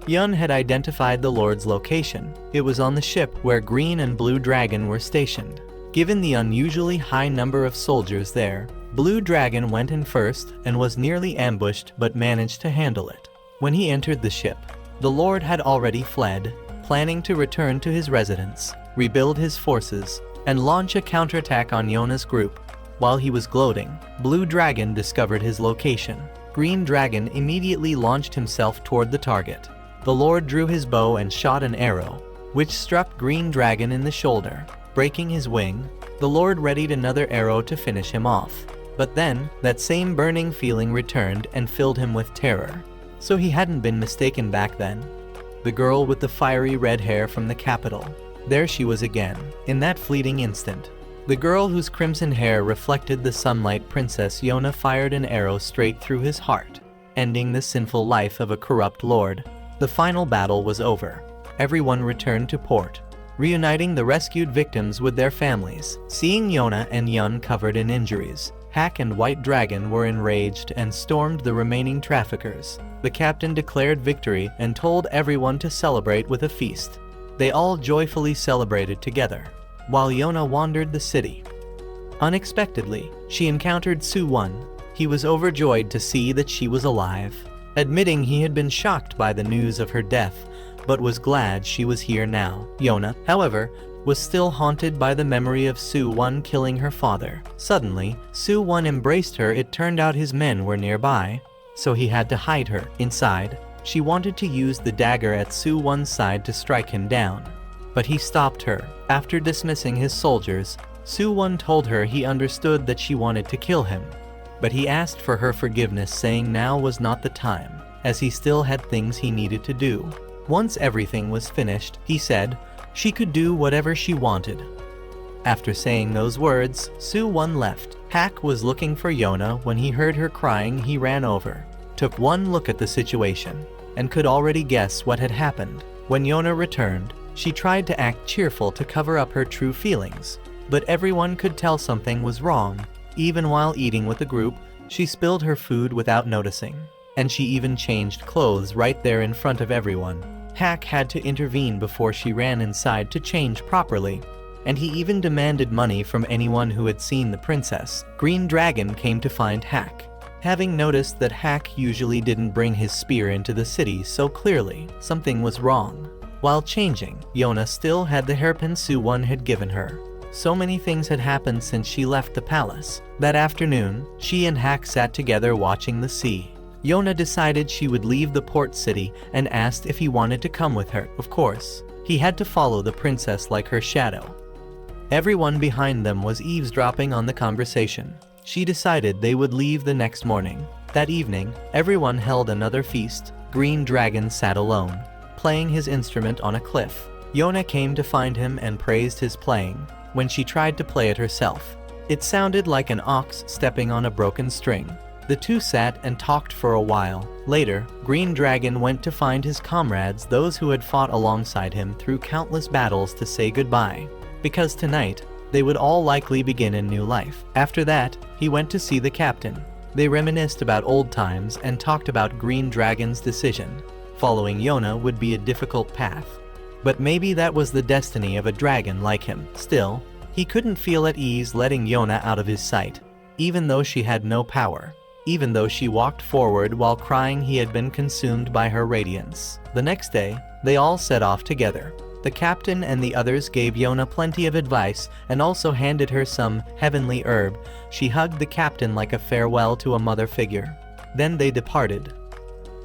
Yun had identified the Lord's location. It was on the ship where Green and Blue Dragon were stationed. Given the unusually high number of soldiers there, Blue Dragon went in first and was nearly ambushed but managed to handle it. When he entered the ship, the Lord had already fled, planning to return to his residence, rebuild his forces, and launch a counterattack on Yona's group. While he was gloating, Blue Dragon discovered his location. Green Dragon immediately launched himself toward the target. The Lord drew his bow and shot an arrow, which struck Green Dragon in the shoulder, breaking his wing. The Lord readied another arrow to finish him off. But then, that same burning feeling returned and filled him with terror. So he hadn't been mistaken back then. The girl with the fiery red hair from the capital. There she was again, in that fleeting instant. The girl whose crimson hair reflected the sunlight. Princess Yona fired an arrow straight through his heart, ending the sinful life of a corrupt lord. The final battle was over. Everyone returned to port, reuniting the rescued victims with their families. Seeing Yona and Yun covered in injuries, Hack and White Dragon were enraged and stormed the remaining traffickers. The captain declared victory and told everyone to celebrate with a feast. They all joyfully celebrated together, while Yona wandered the city. Unexpectedly, she encountered Su-won. He was overjoyed to see that she was alive, admitting he had been shocked by the news of her death, but was glad she was here now. Yona, however, was still haunted by the memory of Su-won killing her father. Suddenly, Su-won embraced her. It turned out his men were nearby, so he had to hide her. Inside, she wanted to use the dagger at Su-won's side to strike him down, but he stopped her. After dismissing his soldiers, Su-won told her he understood that she wanted to kill him, but he asked for her forgiveness, saying now was not the time, as he still had things he needed to do. Once everything was finished, he said she could do whatever she wanted. After saying those words, Su-won left. Hack was looking for Yona. When he heard her crying, he ran over, took one look at the situation, and could already guess what had happened. When Yona returned, she tried to act cheerful to cover up her true feelings, but everyone could tell something was wrong. Even while eating with the group, she spilled her food without noticing, and she even changed clothes right there in front of everyone. Hack had to intervene before she ran inside to change properly, and he even demanded money from anyone who had seen the princess. Green Dragon came to find Hack, having noticed that Hack usually didn't bring his spear into the city, so clearly something was wrong. While changing, Yona still had the hairpin Su-won had given her. So many things had happened since she left the palace. That afternoon, she and Hack sat together watching the sea. Yona decided she would leave the port city and asked if he wanted to come with her. Of course, he had to follow the princess like her shadow. Everyone behind them was eavesdropping on the conversation. She decided they would leave the next morning. That evening, everyone held another feast. Green Dragon sat alone, playing his instrument on a cliff. Yona came to find him and praised his playing. When she tried to play it herself, it sounded like an ox stepping on a broken string. The two sat and talked for a while. Later, Green Dragon went to find his comrades, those who had fought alongside him through countless battles, to say goodbye, because tonight, they would all likely begin a new life. After that, he went to see the captain. They reminisced about old times and talked about Green Dragon's decision. Following Yona would be a difficult path, but maybe that was the destiny of a dragon like him. Still, he couldn't feel at ease letting Yona out of his sight, even though she had no power. Even though she walked forward while crying, he had been consumed by her radiance. The next day, they all set off together. The captain and the others gave Yona plenty of advice and also handed her some heavenly herb. She hugged the captain like a farewell to a mother figure. Then they departed.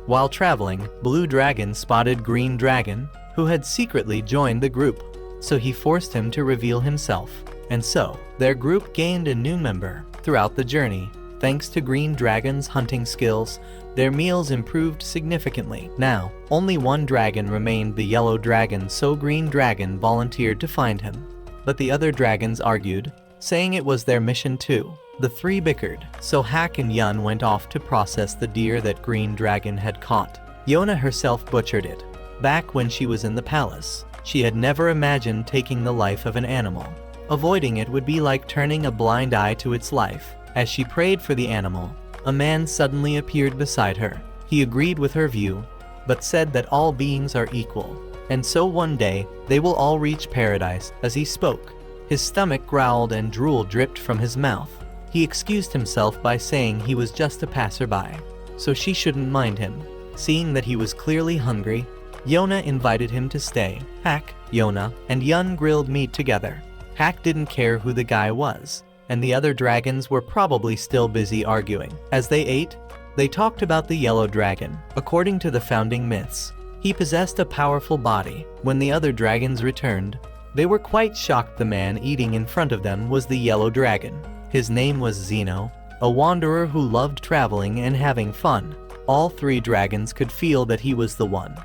While traveling, Blue Dragon spotted Green Dragon, who had secretly joined the group, so he forced him to reveal himself. And so, their group gained a new member. Throughout the journey, thanks to Green Dragon's hunting skills, their meals improved significantly. Now, only one dragon remained, the Yellow Dragon, so Green Dragon volunteered to find him. But the other dragons argued, saying it was their mission too. The three bickered, so Hack and Yun went off to process the deer that Green Dragon had caught. Yona herself butchered it. Back when she was in the palace, she had never imagined taking the life of an animal. Avoiding it would be like turning a blind eye to its life. As she prayed for the animal, a man suddenly appeared beside her. He agreed with her view, but said that all beings are equal, and so one day, they will all reach paradise. As he spoke, his stomach growled and drool dripped from his mouth. He excused himself by saying he was just a passerby, so she shouldn't mind him. Seeing that he was clearly hungry, Yona invited him to stay. Hack, Yona, and Yun grilled meat together. Hack didn't care who the guy was, and the other dragons were probably still busy arguing. As they ate, they talked about the Yellow Dragon. According to the founding myths, he possessed a powerful body. When the other dragons returned, they were quite shocked. The man eating in front of them was the Yellow Dragon. His name was Zeno, a wanderer who loved traveling and having fun. All three dragons could feel that he was the one.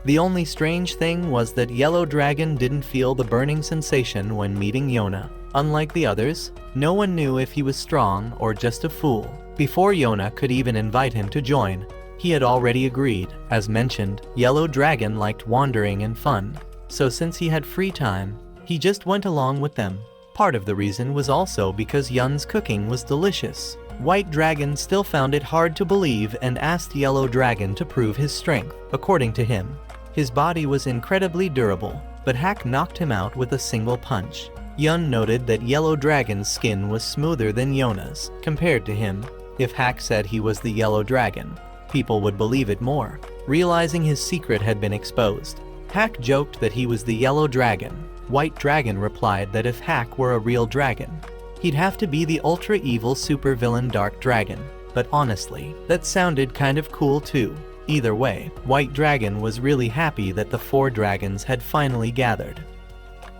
The only strange thing was that Yellow Dragon didn't feel the burning sensation when meeting Yona. Unlike the others, no one knew if he was strong or just a fool. Before Yona could even invite him to join, he had already agreed. As mentioned, Yellow Dragon liked wandering and fun, so since he had free time, he just went along with them. Part of the reason was also because Yun's cooking was delicious. White Dragon still found it hard to believe and asked Yellow Dragon to prove his strength. According to him, his body was incredibly durable, but Hack knocked him out with a single punch. Yun noted that Yellow Dragon's skin was smoother than Yona's. Compared to him, if Hack said he was the Yellow Dragon, people would believe it more. Realizing his secret had been exposed, Hack joked that he was the Yellow Dragon. White Dragon replied that if Hack were a real dragon, he'd have to be the ultra-evil supervillain Dark Dragon. But honestly, that sounded kind of cool too. Either way, White Dragon was really happy that the four dragons had finally gathered.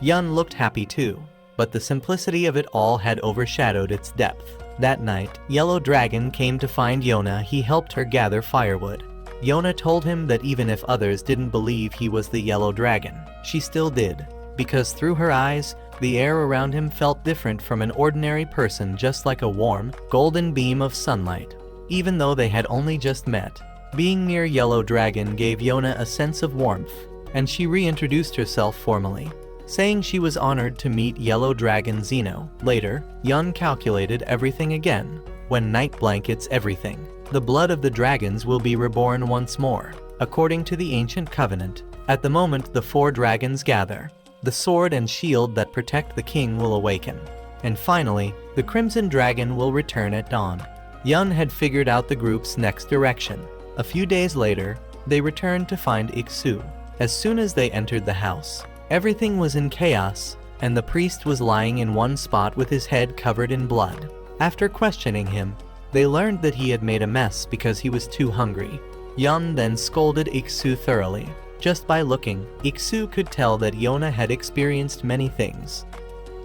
Yun looked happy too, but the simplicity of it all had overshadowed its depth. That night, Yellow Dragon came to find Yona. He helped her gather firewood. Yona told him that even if others didn't believe he was the Yellow Dragon, she still did, because through her eyes, the air around him felt different from an ordinary person, just like a warm, golden beam of sunlight. Even though they had only just met, being near Yellow Dragon gave Yona a sense of warmth, and she reintroduced herself formally, saying she was honored to meet Yellow Dragon Zeno. Later, Yun calculated everything again. When night blankets everything, the blood of the dragons will be reborn once more. According to the ancient covenant, at the moment the four dragons gather, the sword and shield that protect the king will awaken. And finally, the Crimson Dragon will return at dawn. Yun had figured out the group's next direction. A few days later, they returned to find Iksu. As soon as they entered the house, everything was in chaos, and the priest was lying in one spot with his head covered in blood. After questioning him, they learned that he had made a mess because he was too hungry. Yun then scolded Iksu thoroughly. Just by looking, Iksu could tell that Yona had experienced many things.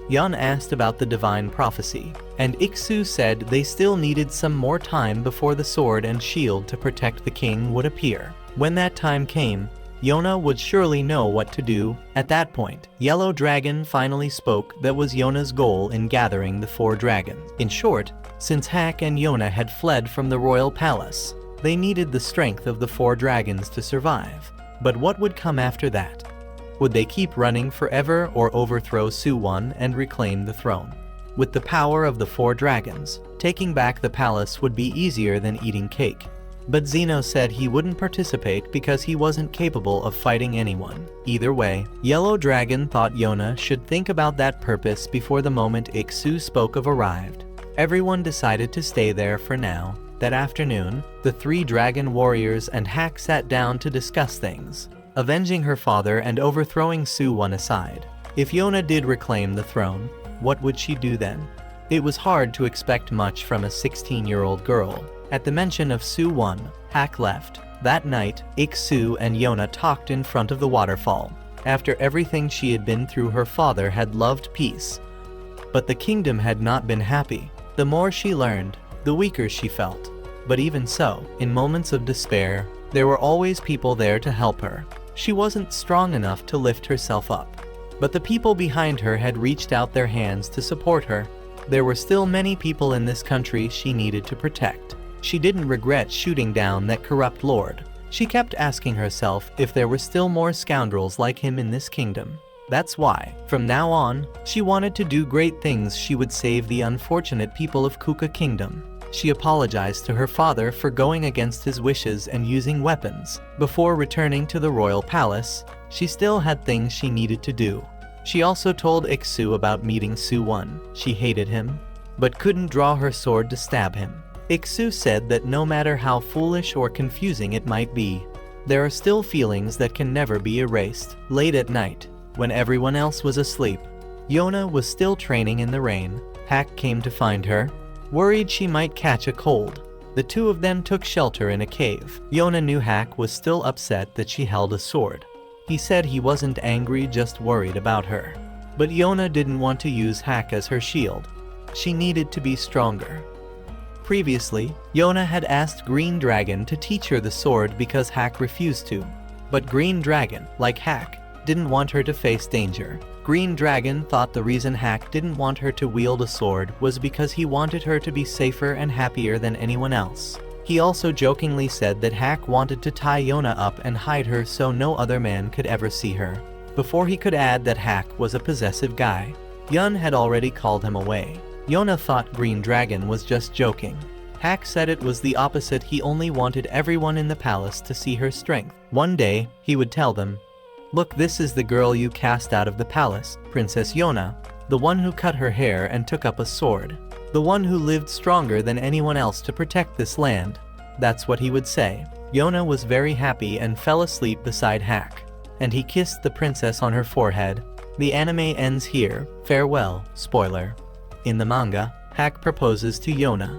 Yun asked about the divine prophecy, and Iksu said they still needed some more time before the sword and shield to protect the king would appear. When that time came, Yona would surely know what to do. At that point, Yellow Dragon finally spoke. That was Yona's goal in gathering the four dragons. In short, since Hack and Yona had fled from the royal palace, they needed the strength of the four dragons to survive. But what would come after that? Would they keep running forever or overthrow Suwon and reclaim the throne? With the power of the four dragons, taking back the palace would be easier than eating cake. But Zeno said he wouldn't participate because he wasn't capable of fighting anyone. Either way, Yellow Dragon thought Yona should think about that purpose before the moment Iksu spoke of arrived. Everyone decided to stay there for now. That afternoon, the three dragon warriors and Hack sat down to discuss things. avenging her father and overthrowing Su-won aside. If Yona did reclaim the throne, what would she do then? It was hard to expect much from a 16-year-old girl. At the mention of Su-won, Hak left. That night, Ik-su and Yona talked in front of the waterfall. After everything she had been through, her father had loved peace. But the kingdom had not been happy. The more she learned, the weaker she felt. But even so, in moments of despair, there were always people there to help her. She wasn't strong enough to lift herself up. But the people behind her had reached out their hands to support her. There were still many people in this country she needed to protect. She didn't regret shooting down that corrupt lord. She kept asking herself if there were still more scoundrels like him in this kingdom. That's why, from now on, she wanted to do great things. She would save the unfortunate people of Kuka Kingdom. She apologized to her father for going against his wishes and using weapons. Before returning to the royal palace, she still had things she needed to do. She also told Ik-su about meeting Su-won. She hated him, but couldn't draw her sword to stab him. Ik-su said that no matter how foolish or confusing it might be, there are still feelings that can never be erased. Late at night, when everyone else was asleep, Yona was still training in the rain. Hak came to find her, worried she might catch a cold. The two of them took shelter in a cave. Yona knew Hak was still upset that she held a sword. He said he wasn't angry, just worried about her. But Yona didn't want to use Hak as her shield. She needed to be stronger. Previously, Yona had asked Green Dragon to teach her the sword because Hak refused to. But Green Dragon, like Hak, didn't want her to face danger. Green Dragon thought the reason Hak didn't want her to wield a sword was because he wanted her to be safer and happier than anyone else. He also jokingly said that Hak wanted to tie Yona up and hide her so no other man could ever see her. Before he could add that Hak was a possessive guy, Yun had already called him away. Yona thought Green Dragon was just joking. Hak said it was the opposite. He only wanted everyone in the palace to see her strength. One day, he would tell them, "Look, this is the girl you cast out of the palace, Princess Yona, the one who cut her hair and took up a sword. The one who lived stronger than anyone else to protect this land." That's what he would say. Yona was very happy and fell asleep beside Hak. And he kissed the princess on her forehead. The anime ends here. Farewell. Spoiler. In the manga, Hak proposes to Yona.